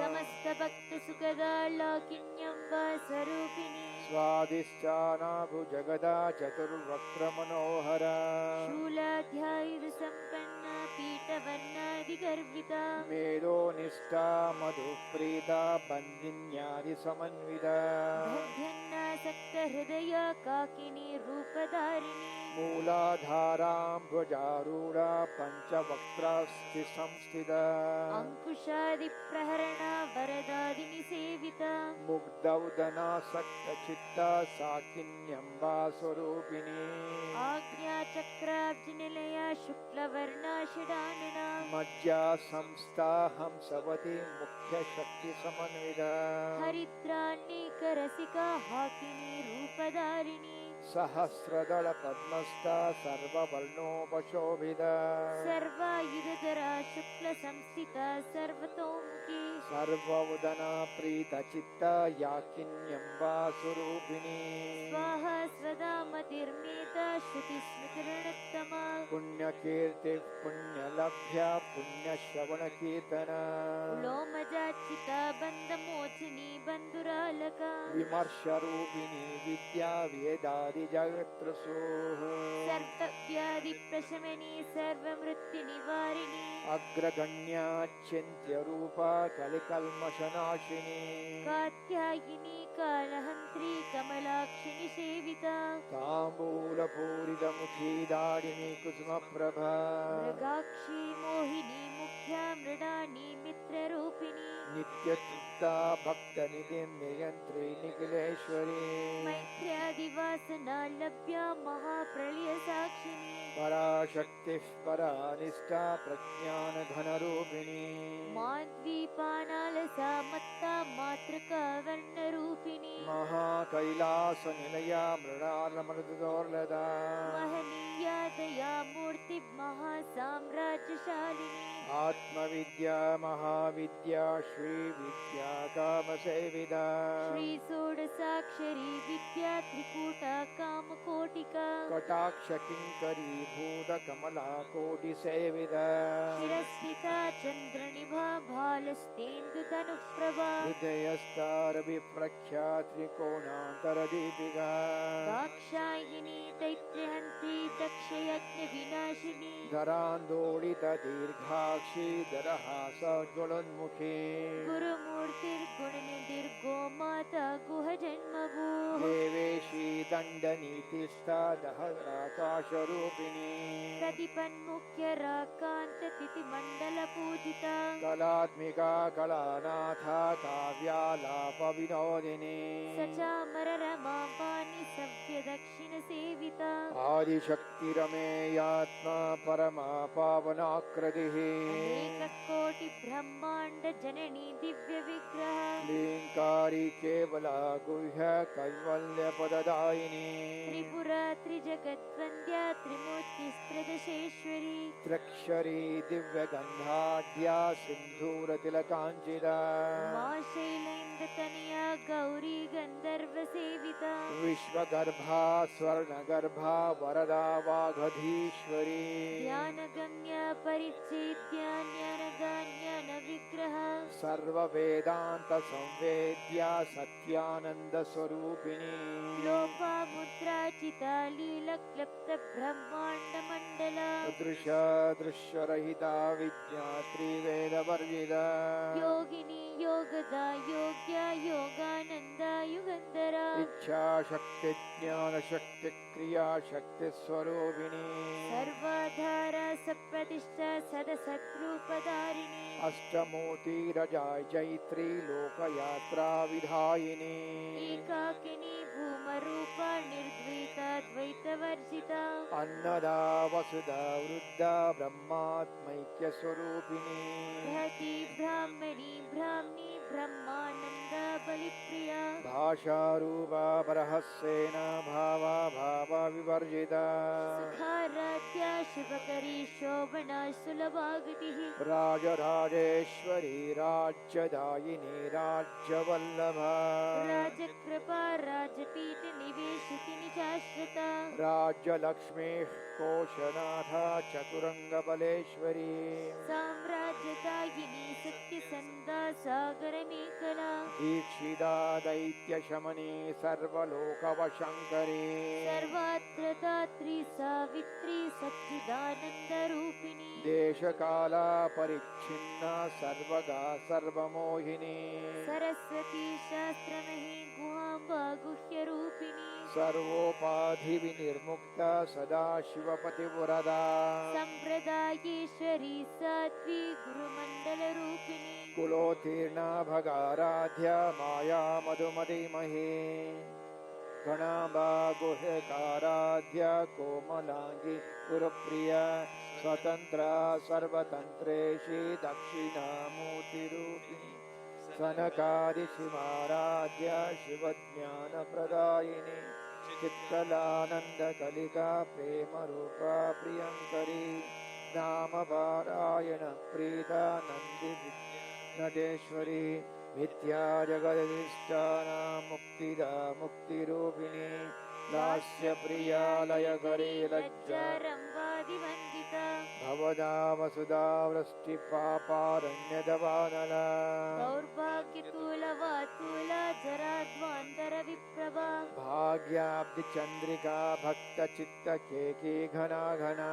समस्तभक्तसुखदा लाकिन्यम्बा स्वरूपिणी स्वादिष्टानाभुजगदा चतुर्वक्त्रमनोहरा शूलाध्यायुधसम्पन्ना पीठवर्णादिगर्विता मेधोनिष्ठा मधुप्रीता बन्दिन्यादिसमन्विता दध्यन्नासक्तहृदया काकिनी रूपधारिणी मूलाधाराम्बुजारूढा पञ्चवक्त्रास्ति संस्थिता अङ्कुशादिप्रहरणा वरदादिनिसेविता मुग्धौदनासक्तचित्ता साकिन्यम्बा स्वरूपिणी आज्ञाचक्राब्जनिलया शुक्लवर्णा षडानना मज्जा संस्था हंसवती मुख्यशक्तिसमन्विता हरिद्राण्येकरसिका हाकिनी रूपधारिणी सहस्रदलपद्मस्था सर्ववर्णोपशोभिता सर्वायुधधरा शुक्लसंस्थिता सर्वतोमुखी सर्वोदना प्रीतचित्ता याकिन्यम्बा स्वरूपिणी स्वाहा स्वदा मतिर्मेता श्रुतिस्मृतिर्णत्तमा पुण्यकीर्तिः पुण्यलभ्या पुण्यश्रवणकीर्तना लोमजाचिता बन्धमोचनी बन्धुरालका विमर्शरूपिणी विद्या वेदादिजगत्रसुः सर्वव्याधिप्रशमनी सर्वमृत्युनिवारिणी अग्रगण्याच्चिन्त्यरूपा कलिकल्मषनाशिनी कात्यायिनी कालहन्त्री कमलाक्षिणि सेविता ताम्बूलपूरितमुखी दाडिनी कुसुमप्रभा मृगाक्षी मोहिनी मुख्या मृडानी मित्ररूपिणी नित्यतृप्ता भक्तनिधिं नियन्त्री निखिलेश्वरी मैत्र्यादिवासना लभ्या महाप्रलयसाक्षिणी पराशक्तिः परानिष्ठा प्रज्ञानघनरूपिणी माद्वीपानालसा मत्ता मातृका वर्णरूपिणी महाकैलासनिलया मृणालमृदुदोर्लदा महनीया दया मूर्ति महासाम्राज्यशालिनी आत्मविद्या महाविद्या श्रीविद्या कामसेविदा श्रीषोडशाक्षरी विद्या त्रिकूटा कामकोटिका कटाक्षकिङ्करी भूतकमला कोटिसेविदा शिरस्थिता चन्द्रनिभा भालस्तेन्दुधनुप्रभा हृदयस्तारविप्रख्या त्रिकोणान्तरदीपिका दाक्षायिनी दैत्यहन्त्री दक्षयज्ञविनाशिनी धरान्दोलितदीर्घाक्षी दरहासज्वलोन्मुखी गुरुमूर्तिर्गुणनिधिर्गो माता गुहजन्मभूः दण्डनीतिस्था दहराकाशरूपिणी प्रतिपन्मुख्यराकान्ततिथिमण्डलपूजिता कलात्मिका कलानाथा काव्यालापविनोदिनी सचामररमापानि सव्यदक्षिणसेविता आदिशक्तिरमेयात्मा परमा पावनाकृतिः अनेककोटिब्रह्माण्डजननी दिव्यविग्रह क्लीङ्कारी केवला गुह्य कैवल्यपददायिनी त्रिपुरा त्रिजगद्वन्द्या त्रिमूर्तिस्त्रदशेश्वरी त्र्यक्षरी दिव्यगन्धाढ्या सिन्धूरतिलकाञ्चिता मा शैलेन्द्रतनया गौरी गन्धर्वसेविता विश्वगर्भा स्वर्णगर्भा वरदा वागधीश्वरी ध्यानगम्या परिच्छेद्या ज्ञानगान्यानविग्रह सर्ववेदान्तसंवेद्या सत्यानन्दस्वरूपिणी लोपामुद्राचिता लीलक्लप्तब्रह्माण्डमण्डला दृश्यरहिता विज्ञात्री वेदवर्जिता योगिनी योगदा योग्या योगानन्दा युगन्धरा इच्छाशक्तिज्ञानशक्तिक्रियाशक्तिस्वरूपिणी सर्वाधारा सप्रतिष्ठा सदसद्रूपधारिणी अष्टमूर्तिरजाय जैत्री लोकयात्रा विधायिनी एकाकिनी भूमरूपा निर्द्वैता द्वैतवर्जिता अन्नदा वसुधा वृद्धा ब्रह्मात्मैक्यस्वरूपिणी बृहती ब्राह्मणी ब्राह्मी ब्रह्मानन्दा बलिप्रिया भाषारूपा बृहस्सेन भावा भावा विवर्जिता सुखाराध्या शुभकरी शोभना सुलभागतिः राजराजेश्वरी राज्यदायिनी राज्यवल्लभा राजकृपा राजपीठ निवेशिति निजाश्रिता राज्यलक्ष्मीः कोशनाथा चतुरङ्गबलेश्वरी साम्राज्यदायिनी सत्यसन्दा सागरमेखला दीक्षिता दैत्यशमनी सर्वलोकवशङ्करी सर्वात्र दात्री सावित्री सच्चिदानन्दरूपिणी देशकाला परिच्छिन्ना सर्वगा सर्वमोहिनी सरस्वती शास्त्रमही गुहाम्बा गुह्यरूपिणी सर्वोपाधिविनिर्मुक्ता सदाशिवपतिवरदा सम्प्रदायेश्वरी साध्वी गुरुमण्डलरूपिणी कुलोत्तीर्णा भगाराध्या माया मधुमतिमही गणाम्बा गुह्यकाराध्या कोमलाङ्गी गुरुप्रिया स्वतन्त्रा सर्वतन्त्रेशी दक्षिणामूर्तिरूपिणी सनकादिशिवाराध्या शिवज्ञानप्रदायिनी चित्कलानन्दकलिका प्रेमरूपा प्रियङ्करी नामपारायण प्रीता नन्दी नटेश्वरी मिथ्या जगदधिष्ठाना मुक्तिदा मुक्तिरूपिणी लास्यप्रिया लयकरी लज्जा रम्भादिवन्दिता भवदा वसुधा वृष्टिपापारण्यदवानला दौर्भाग्यतूलवातूला जराद्वान्तरविप्रभा भाग्याब्धिचन्द्रिका भक्तचित्तकेकी घना घना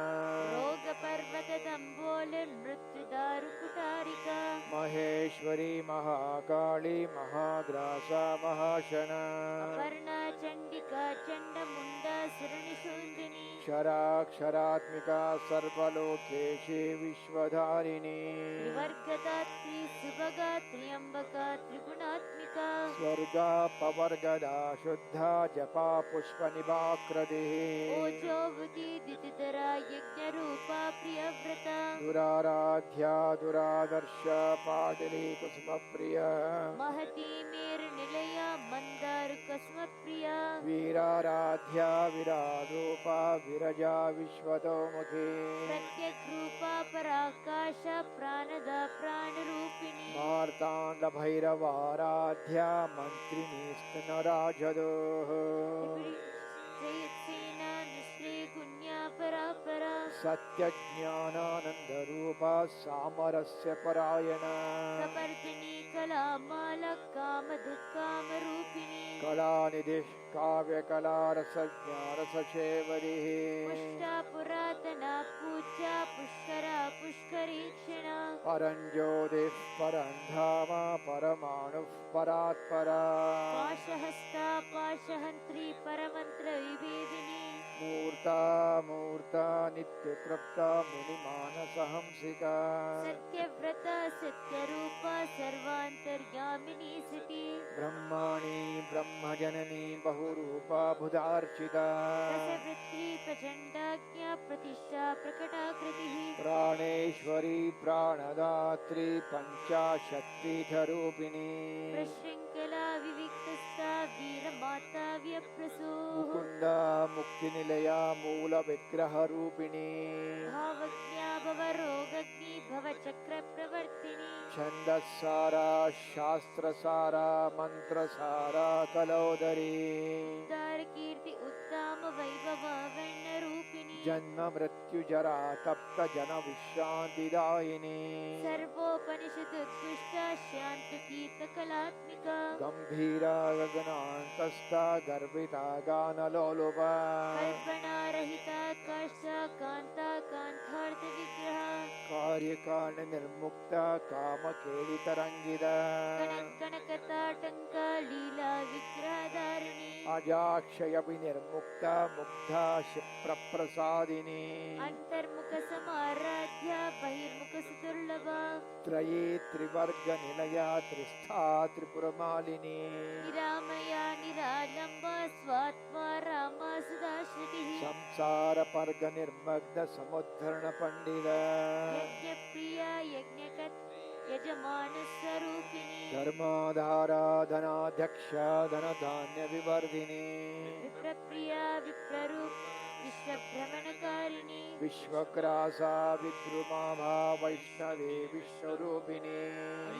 रोगपर्वतदम्बोलिर्मृत्युदारुकुटारिका महेश्वरी महाकाली महाग्रासा महाशना अपर्णा चण्डिका चण्डमुण्डा सुरनिषूदिनी क्षराक्षरात्मिका सर्वलोकेशी विश्वधारिणी त्रिवर्गदात्री सुभगा त्र्यम्बका त्रिगुणात्मिका स्वर्गापवर्गदा शुद्धा जपा पुष्पनिभाकृतिः ओजोवती दितिधरा यज्ञरूपा प्रियव्रता दुराराध्या दुरादर्श पाटली कुसुमप्रिया महती मेरुनिलया मन्दारुकस्मप्रिया वीराराध्या विरारूपा विरजा विश्वतोमुखी प्रत्यग्रूपा पराकाशा प्राणदा प्राणरूपिणी मार्ताण्डभैरवाराध्या मन्त्रिणी स्तनराजदोः जयसेना निश्रे गुण्या परापरा सत्यज्ञानानन्दरूपा सामरस्य परायणा कपर्दिनी कलामाला कामधुकामरूपिणी कलानिधिः काव्यकलारसज्ञारसशेवरिः पुष्टा पुरातना पूज्या पुष्करा पुष्करीक्षणा परञ्ज्योतिः परं धाम परमाणुः परात्परा पाशहस्ता पाशहस्ता परमान्त्री परमन्त्रविभेदिनी मूर्ता मूर्ता नित्यतृप्ता मुनिमानसहंसिका सत्यव्रता सत्यरूपा सर्वान्तर्यामिनी सती ब्रह्माणि ब्रह्मजननी बहुरूपा बुधार्चिता रसवृत्ति प्रचण्डाज्ञा प्रतिष्ठा प्रकटाकृतिः प्राणेश्वरी प्राणदात्री पञ्चाशत्पीठरूपिणी प्रशृङ्खला विविक्तस्था वीरमाता व्यप्रसो मुकुन्दा मुक्तिनिलया मूलविग्रहरूपिणी भावज्ञा भवरोगग्नि भवचक्रप्रवर्तिनी छन्दस्सारा शास्त्रसारा मन्त्रसारा कलोदरी उद्धारकीर्ति उत्तम वैभव वर्णरूपिणी जन्म मृत्युजरा तप्त जन विश्रान्तिदायिनी सर्वोपनिषदुत्कृष्टा शान्तकीर्तकलात्मिका गम्भीरा गगनान्तस्था गर्विता गानलोलुपा कल्पनारहिता काष्ठा कान्ता कान्तार्थविग्रहा कार्यकारणनिर्मुक्ता कामकेलितरङ्गिता कनकताटङ्का लीला विग्रहधारिणी अजाक्षयविनिर्मुक्ता मुग्धा क्षिप्रप्रसादिनी अन्तर्मुखसमाराध्या बहिर्मुखसुदुर्लभा त्रये त्रिवर्गनिलया त्रिस्था त्रिपुरमालिनी निरामया निरालम्बा स्वात्मा रामा सुधाश्रुतिः संसारपर्गनिर्मग्न समुद्धरणपण्डित यज्ञप्रिया यज्ञकत् यजमानस्वरूपिणी धर्माधारा धनाध्यक्षा धनधान्यविवर्धिनी विप्रप्रिया विप्ररूप विश्वभ्रमणकारिणी विश्वग्रासा विद्रुमाभा वैष्णवे विश्वरूपिणी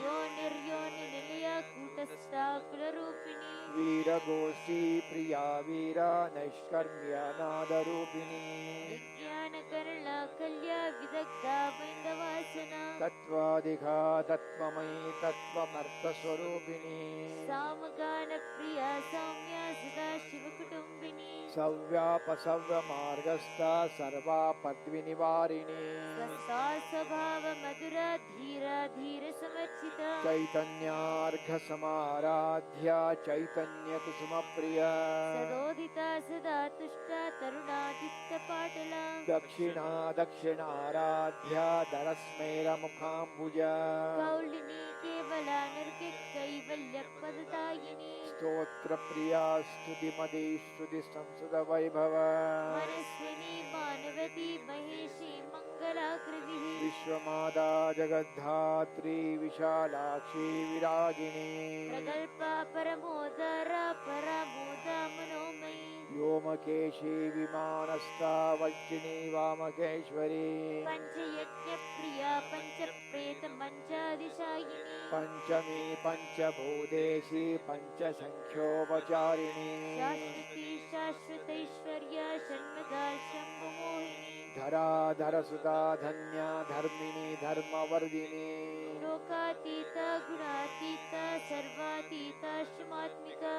योनिर्योनिनिलया कूटस्था कुलरूपिणी वीरगोष्ठी प्रिया वीरा नैष्कर्म्यनादरूपिणी विज्ञानकरला कल्या विदग्धा वैन्दवासना तत्त्वाधिका तत्त्वमयी तत्त्वमर्थस्वरूपिणी सामगानप्रिया सौम्या सदा शिवकुटुम्बिनी सव्यापसव्यमार्गस्था सर्वापद्विनिवारिणी स्वस्था स्वभाव मधुरा धीरा धीर समर्चिता चैतन्यार्घसमाराध्या चैतन्यकुसुमप्रिया सदोदिता सदा तुष्टा तरुणादित्यपाटला दक्षिणा दक्षिणाराध्या दरस्मेरमुखाम्बुजा कौलिनी केवला कैवल्यपददायिनी स्तोत्रप्रिया स्तुतिमदी श्रुतिसंसुतवैभव मनस्विनी मानवती महेशी मङ्गलाकृतिः विश्वमाता जगद्धात्री विशालाक्षी विरागिणी प्रगल्पा परमोदरा परामोदा मनोमयी व्योमकेशी विमानस्था वज्रिणी वामकेश्वरी पञ्चयज्ञप्रिया पञ्चप्रेतमञ्चादिशायिनी पञ्चमी पञ्चभूतेशी पञ्चसङ्ख्योपचारिणी शाश्वती शाश्वतैश्वर्या षण्मदा शम्भुमोहिनी धराधरसुता धन्या धर्मिणी धर्मवर्धिनी लोकातीता गुणातीता सर्वातीता शुमात्मिका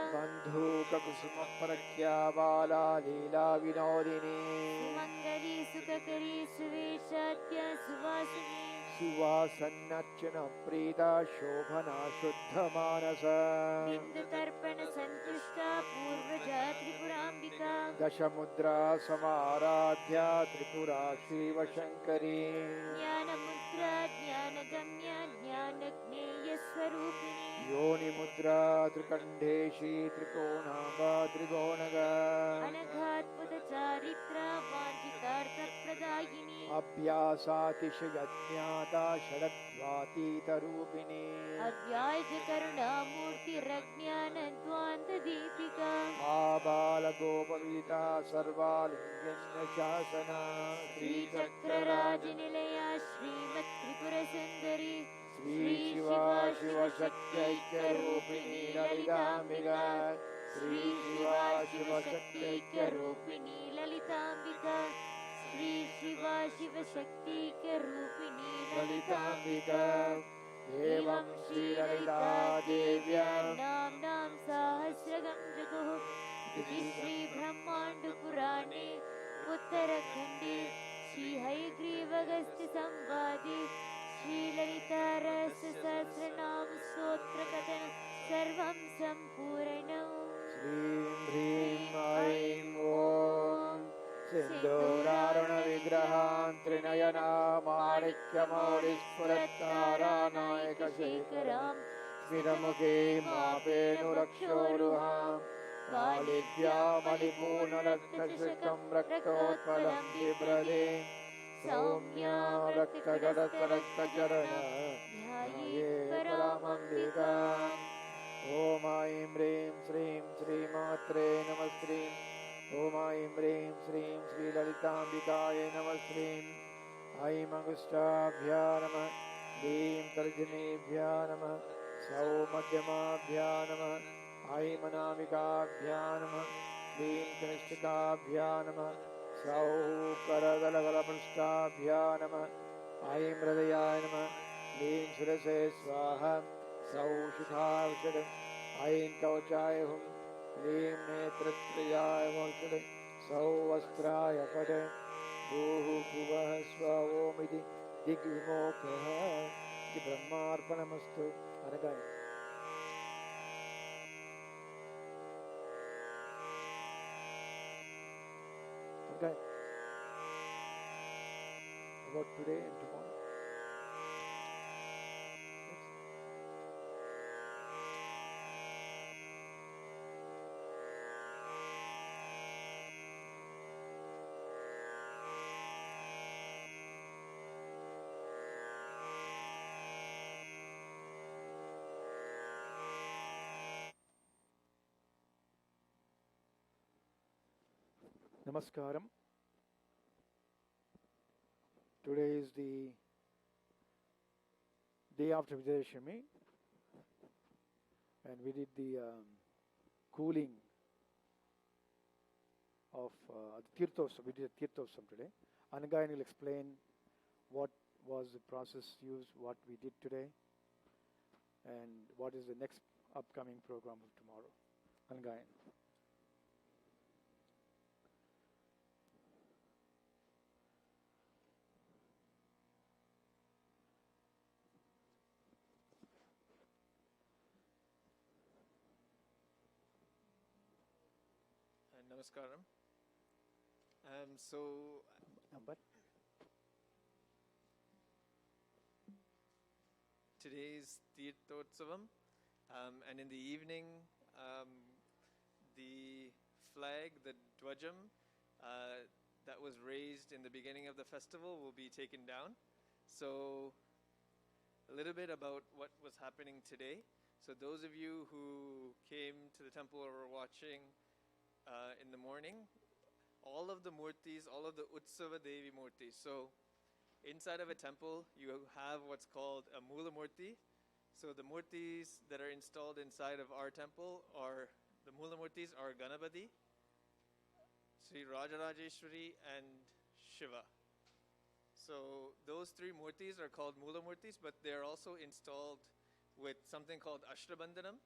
बन्धूककुसुमप्रख्या बाला लीला विनोदिनी सुमङ्गली सुखकरी सुवेशाद्या सुवासिनी सुवासन्नर्चन प्रीता शोभना शुद्धमानस बिन्दुतर्पण सन्तुष्टा पूर्वजा त्रिपुराम्बिका दशमुद्रा समाराध्या त्रिपुरा शिवशङ्करी ज्ञानमुद्रा ज्ञानगम्या ज्ञानज्ञेयस्वरूपिणी योनिमुद्रा त्रिकण्ठेशी त्रिकोणाम्बा त्रिकोणग अनघाद्भुतचारित्रा वाञ्छितार्थप्रदायिनी अभ्यासातिशयज्ञाता षडद्वातीतरूपिणी अव्यायजकरुणामूर्तिरज्ञानध्वान्तदीपिका आबालगोपविता सर्वालिङ्गन्यशासना श्रीचक्रराजनिलया श्रीमत्त्रिपुरसुन्दरी श्रीशिवा शिवशक्त्यैक्यरूपिणी ललिताम्बिका श्रीशिवा शिवशक्त्यैक्यरूपिणी शिवशक्त्यैक्यरूपिणी ललिताम्बिका श्रीशिवा शिवशक्त्यैक्यरूपिणी ललिताम्बिका एवं श्रीललिता देव्या नाम्नां सहस्रगं जगुः इति श्रीब्रह्माण्डपुराणे उत्तरखण्डे श्रीहयग्रीवगस्त्यसंवादे श्रीललितारहस्यसहस्रनाम स्तोत्रकथनं सर्वं सम्पूर्णम् श्रीं ह्रीं सिन्दूरारुणविग्रहान् त्रिनयनामाणिक्यमौलिस्फुरत्तारानायकशेखरां स्मितमुखे मापेनुरक्षोरुहां कालिद्यामणिपूर्णरत्नशुष्कं रक्तोत्पलं बिभ्रदे सौम्या रक्तगडसरक्तचरण ध्याये परामम्बिकाम् ॐ ऐं ह्रीं श्रीं श्रीमात्रे नमः श्रीं ॐ ऐं ह्रीं श्रीं श्रीललिताम्बिकाय नमः श्रीं ऐं अङ्गुष्ठाभ्या नमः ह्रीं तर्जनीभ्या नमः सौः मध्यमाभ्या नमः ऐं अनामिकाभ्या नमः ह्रीं कनिष्ठिकाभ्या नमः सौः करगलगलपृष्ठाभ्या नमः ऐं हृदयाय नमः ह्रीं शिरसे स्वाहा सौः सुखावषड ऐं कवचाय हुं ह्रीं नेत्रत्रयाय वौषध सौः वस्त्राय पद भूः भुवः स्वोमिति दिग्विमोखः इति ब्रह्मार्पणमस्तु अनगाय Okay. About today and tomorrow. Namaskaram. Today is the day after Vijayadashami, and we did the cooling of the Tirthosam. We did a Tirthosam today. Anagayan will explain what was the process used, what we did today, and what is the next upcoming program of tomorrow. Anagayan. Namaskaram. But Today's Tirthotsavam, and in the evening, the flag, the Dwajam, that was raised in the beginning of the festival will be taken down. So, a little bit about what was happening today. So, those of you who came to the temple or were watching in the morning, all of the murtis, all of the Utsava Devi murtis. So inside of a temple, you have what's called a Mula Murti. So the murtis that are installed inside of our temple are, the Mula murtis are Ganapati, Sri Rajarajeshwari, and Shiva. So those three murtis are called Mula murtis, but they're also installed with something called Ashtabandhanam,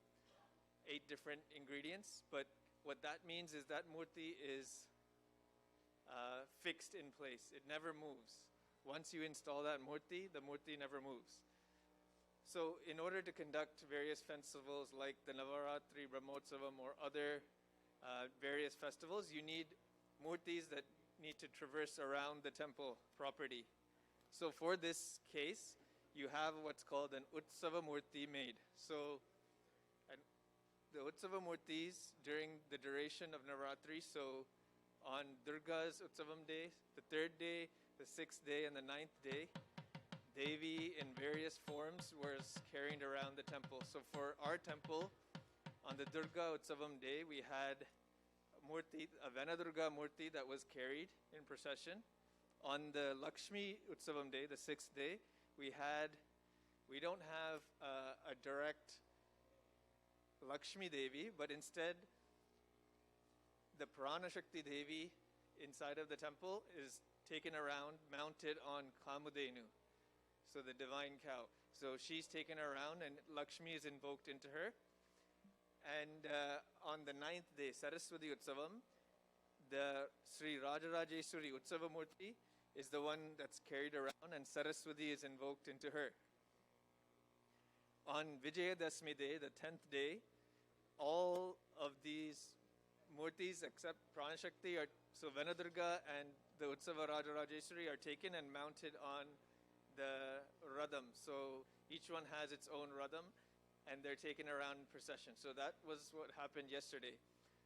8 different ingredients. But what that means is that murti is fixed in place. It never moves. Once you install that murti, the murti never moves. So in order to conduct various festivals like the Navaratri, Brahmotsavam, or other various festivals, you need murtis that need to traverse around the temple property. So for this case, you have what's called an Utsava Murti made. So the Utsava Murtis during the duration of Navaratri, so on Durga's Utsavam day, the 3rd day, the 6th day, and the 9th day, Devi in various forms was carried around the temple. So for our temple, on the Durga Utsavam day, we had a Venadurga Murti that was carried in procession. On the Lakshmi Utsavam day, the 6th day, we don't have a direct Lakshmi Devi, but instead the Pranashakti Devi inside of the temple is taken around, mounted on Kamudenu, so the divine cow. So she's taken around and Lakshmi is invoked into her. And on the 9th day, Saraswati Utsavam, the Sri Rajarajeshwari Utsava Murti is the one that's carried around and Saraswati is invoked into her. On Vijayadashmi day, the 10th day, all of these murtis except Pranashakti are, so Venadurga and the Utsava Rajarajeswari are taken and mounted on the Radham. So each one has its own Radham and they're taken around in procession. So that was what happened yesterday.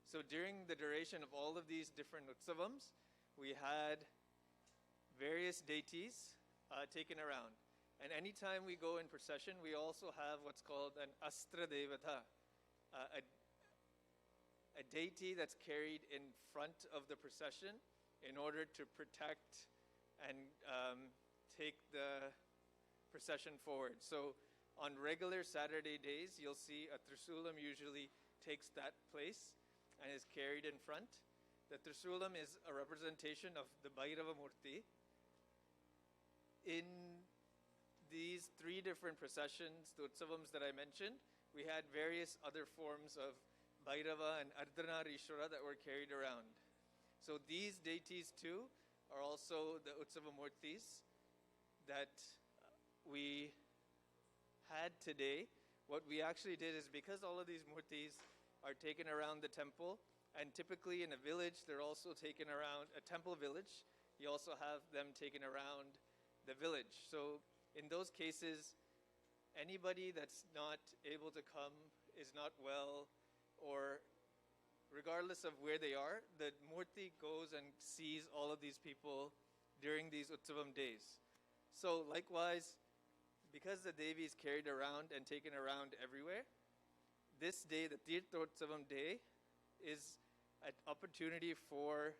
So during the duration of all of these different Utsavams, we had various deities taken around. And anytime we go in procession, we also have what's called an Astra Devata, a deity that's carried in front of the procession in order to protect and take the procession forward. So on regular Saturday days, you'll see a Trisulam usually takes that place and is carried in front. The Trisulam is a representation of the Bhairava Murti. In these three different processions, the Utsavams that I mentioned, we had various other forms of Bhairava and Ardhanarishwara that were carried around. So these deities too are also the Utsava Murtis that we had today. What we actually did is, because all of these Murtis are taken around the temple, and typically in a village, they're also taken around a temple village. You also have them taken around the village. So in those cases, anybody that's not able to come, is not well, or regardless of where they are, the Murti goes and sees all of these people during these Utsavam days. So likewise, because the Devi is carried around and taken around everywhere, this day, the Tirthotsavam day, is an opportunity for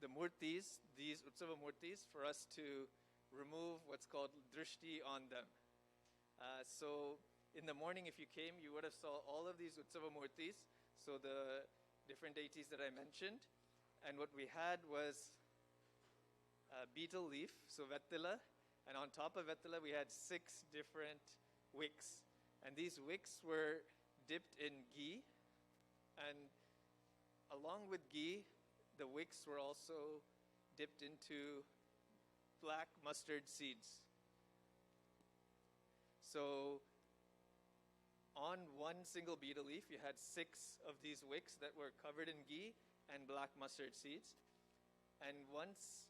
the Murtis, these Utsava Murtis, for us to remove what's called drishti on them. So in the morning, if you came, you would have saw all of these Utsava Murtis, so the different deities that I mentioned. And what we had was betel leaf, so Vettila, and on top of Vettila, we had 6 different wicks. And these wicks were dipped in ghee, and along with ghee, the wicks were also dipped into black mustard seeds. So on one single betel leaf, you had 6 of these wicks that were covered in ghee and black mustard seeds. And once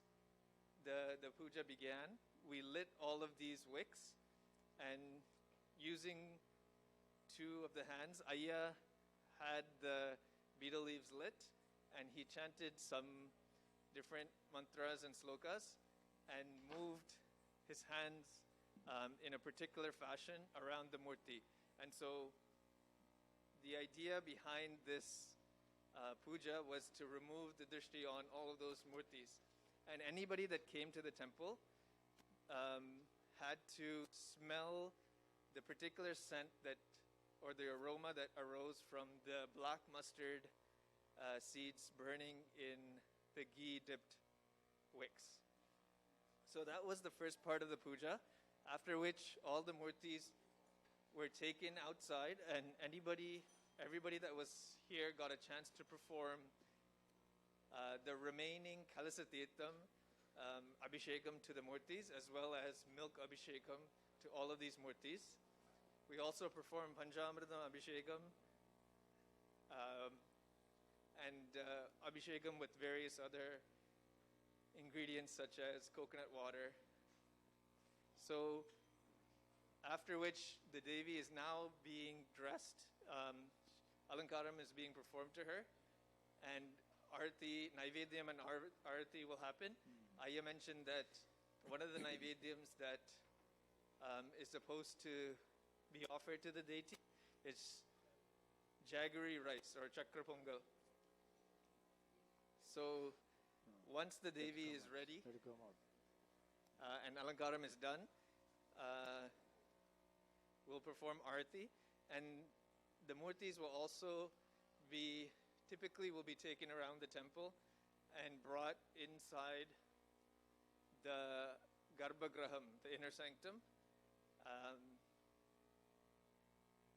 the puja began, we lit all of these wicks, and using 2 of the hands, Ayya had the betel leaves lit, and he chanted some different mantras and slokas and moved his hands in a particular fashion around the murti. And so the idea behind this puja was to remove the drishti on all of those murtis. And anybody that came to the temple had to smell the particular scent that, or the aroma that arose from the black mustard seeds burning in the ghee-dipped wicks. So that was the first part of the puja, after which all the murtis were taken outside, and everybody that was here got a chance to perform the remaining Kalasatirtham Abhishekam to the murtis, as well as milk Abhishekam to all of these murtis. We also performed Panchamritam Abhishekam and Abhishekam with various other ingredients such as coconut water. So after which the Devi is now being dressed. Alankaram is being performed to her, and Arati, Naivedyam and Arati will happen. Ayya mentioned that one of the Naivedyams that is supposed to be offered to the deity is jaggery rice or chakra pongal. So once the Devi is ready Let it come out. and Alankaram is done, we'll perform Arati, and the murtis will also be, typically will be taken around the temple and brought inside the Garbhagraham, the inner sanctum,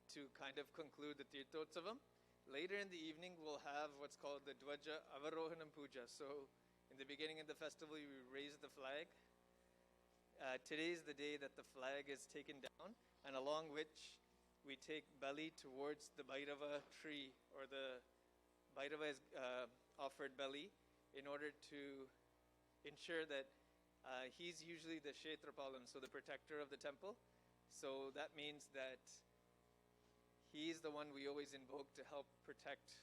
to kind of conclude the Tirthotsavam. Later in the evening, we'll have what's called the Dvaja Avarohanam Puja. So in the beginning of the festival, we raise the flag. Today is the day that the flag is taken down, and along which we take Bali towards the Bhairava tree, or the Bhairava is offered Bali, in order to ensure that he's usually the Kshetrapalan, so the protector of the temple. So that means that he's the one we always invoke to help protect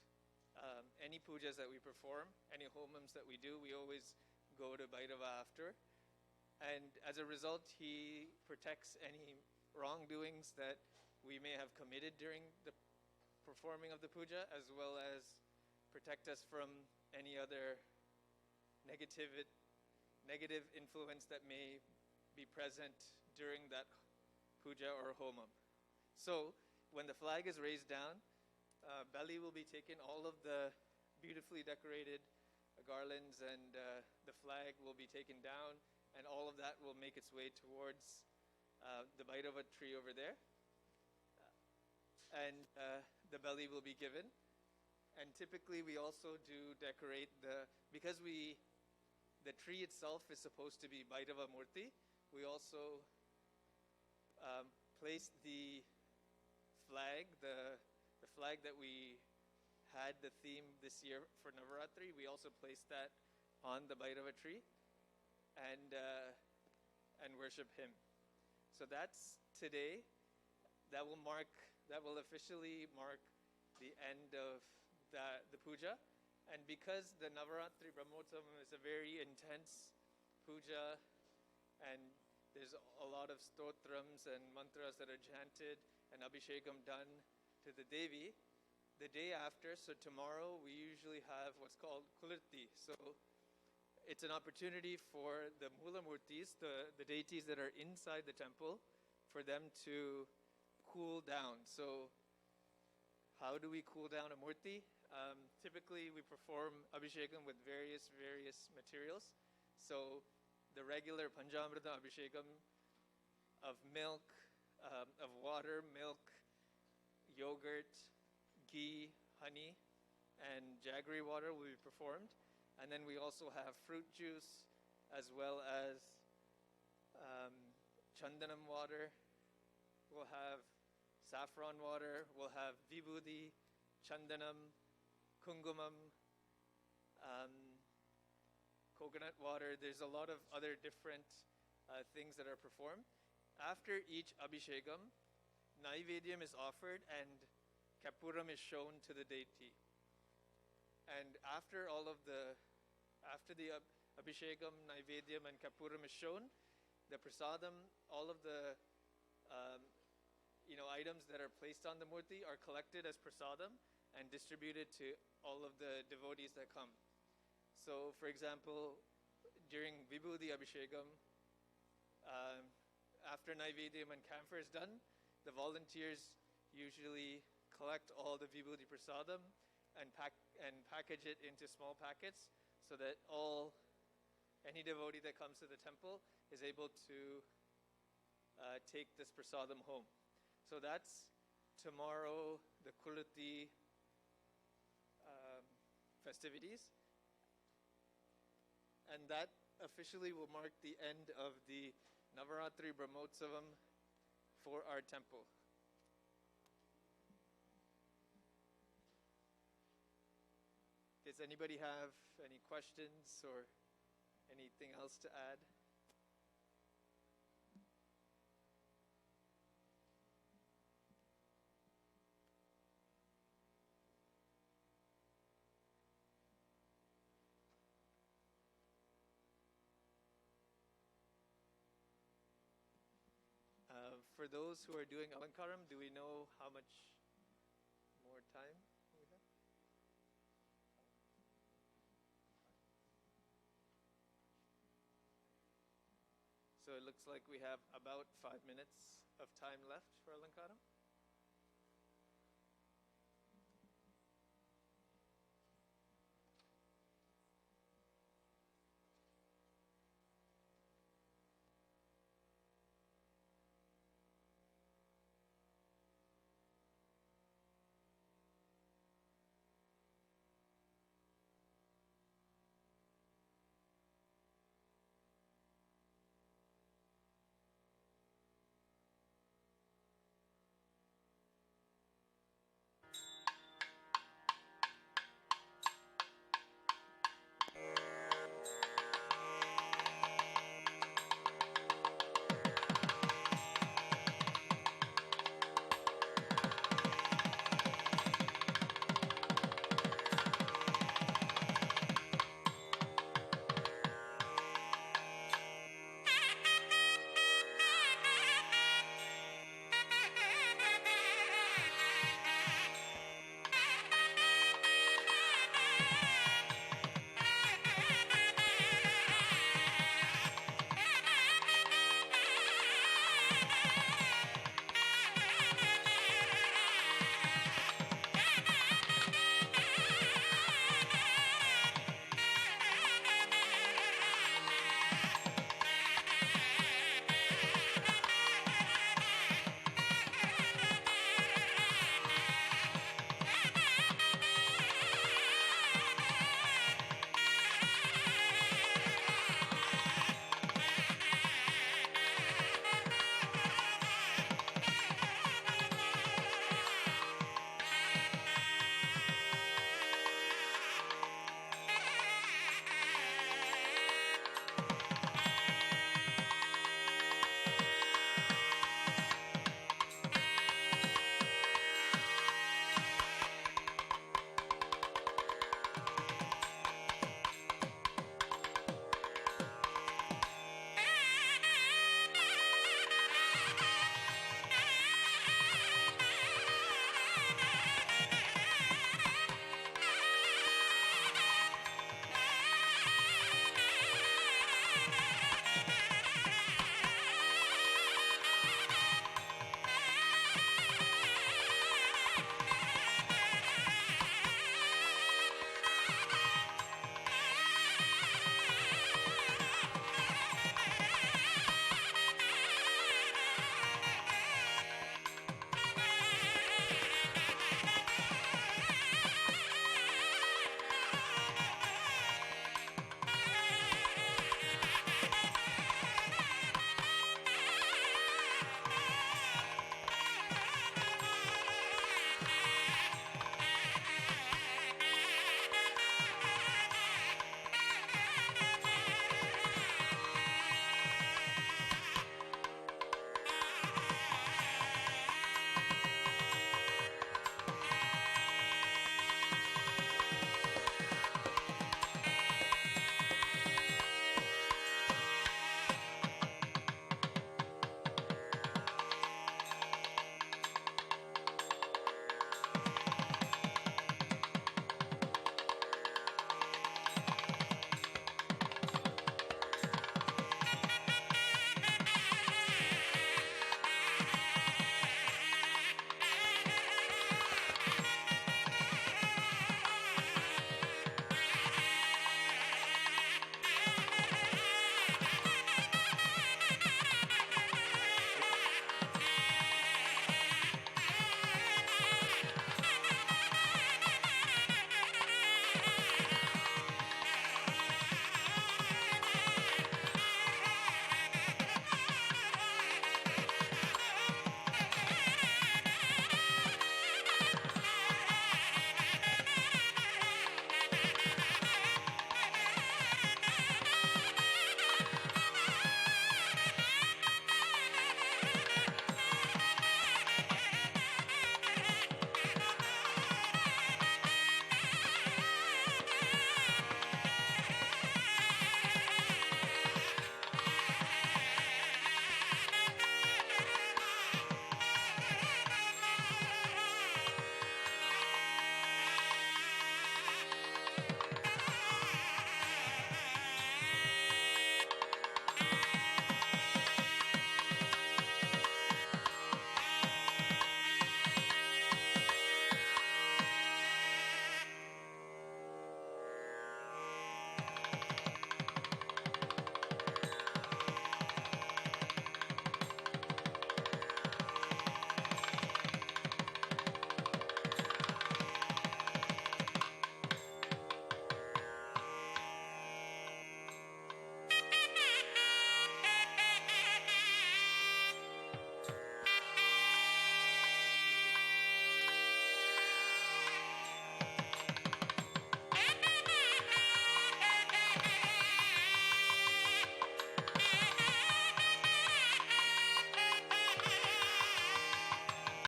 any pujas that we perform, any homams that we do. We always go to Bhairava after. And as a result, he protects any wrongdoings that we may have committed during the performing of the puja, as well as protect us from any other negative influence that may be present during that puja or homam. So when the flag is raised down, Bali will be taken. All of the beautifully decorated garlands and the flag will be taken down, and all of that will make its way towards the Bhairava tree over there. And the Bali will be given. And typically we also do decorate because the tree itself is supposed to be Bhairava Murti, we also place the flag, the flag that we had the theme this year for Navaratri, we also placed that on the Bhairava tree and worship him. So that's today. That will officially mark the end of the puja. And because the Navaratri Brahmotsavam is a very intense puja, and there's a lot of stotrams and mantras that are chanted and abhishekam done to the Devi, the day after, so tomorrow, we usually have what's called Kulirti. So it's an opportunity for the Mula Murtis, the deities that are inside the temple, for them to cool down. So how do we cool down a Murti? Typically, we perform abhishekam with various materials. So the regular Panchamrita abhishekam of milk, of water, milk, yogurt, ghee, honey, and jaggery water will be performed. And then we also have fruit juice, as well as chandanam water. We'll have saffron water. We'll have vibhuti, chandanam, kungumam, coconut water. There's a lot of other different things that are performed. After each abhishekam, naivedyam is offered and kapuram is shown to the deity. And after the abhishekam, naivedyam, and kapuram is shown, the prasadam, all of the items that are placed on the murti are collected as prasadam and distributed to all of the devotees that come. So, for example, during vibhuti abhishekam, after naivedyam and camphor is done, the volunteers usually collect all the vibhuti prasadam and package it into small packets, so that any devotee that comes to the temple is able to take this prasadam home. So that's tomorrow, the Kulati festivities. And that officially will mark the end of the Navaratri Brahmotsavam for our temple. Does anybody have any questions or anything else to add? For those who are doing Alankaram, do we know how much more time we have? So it looks like we have about 5 minutes of time left for Alankaram.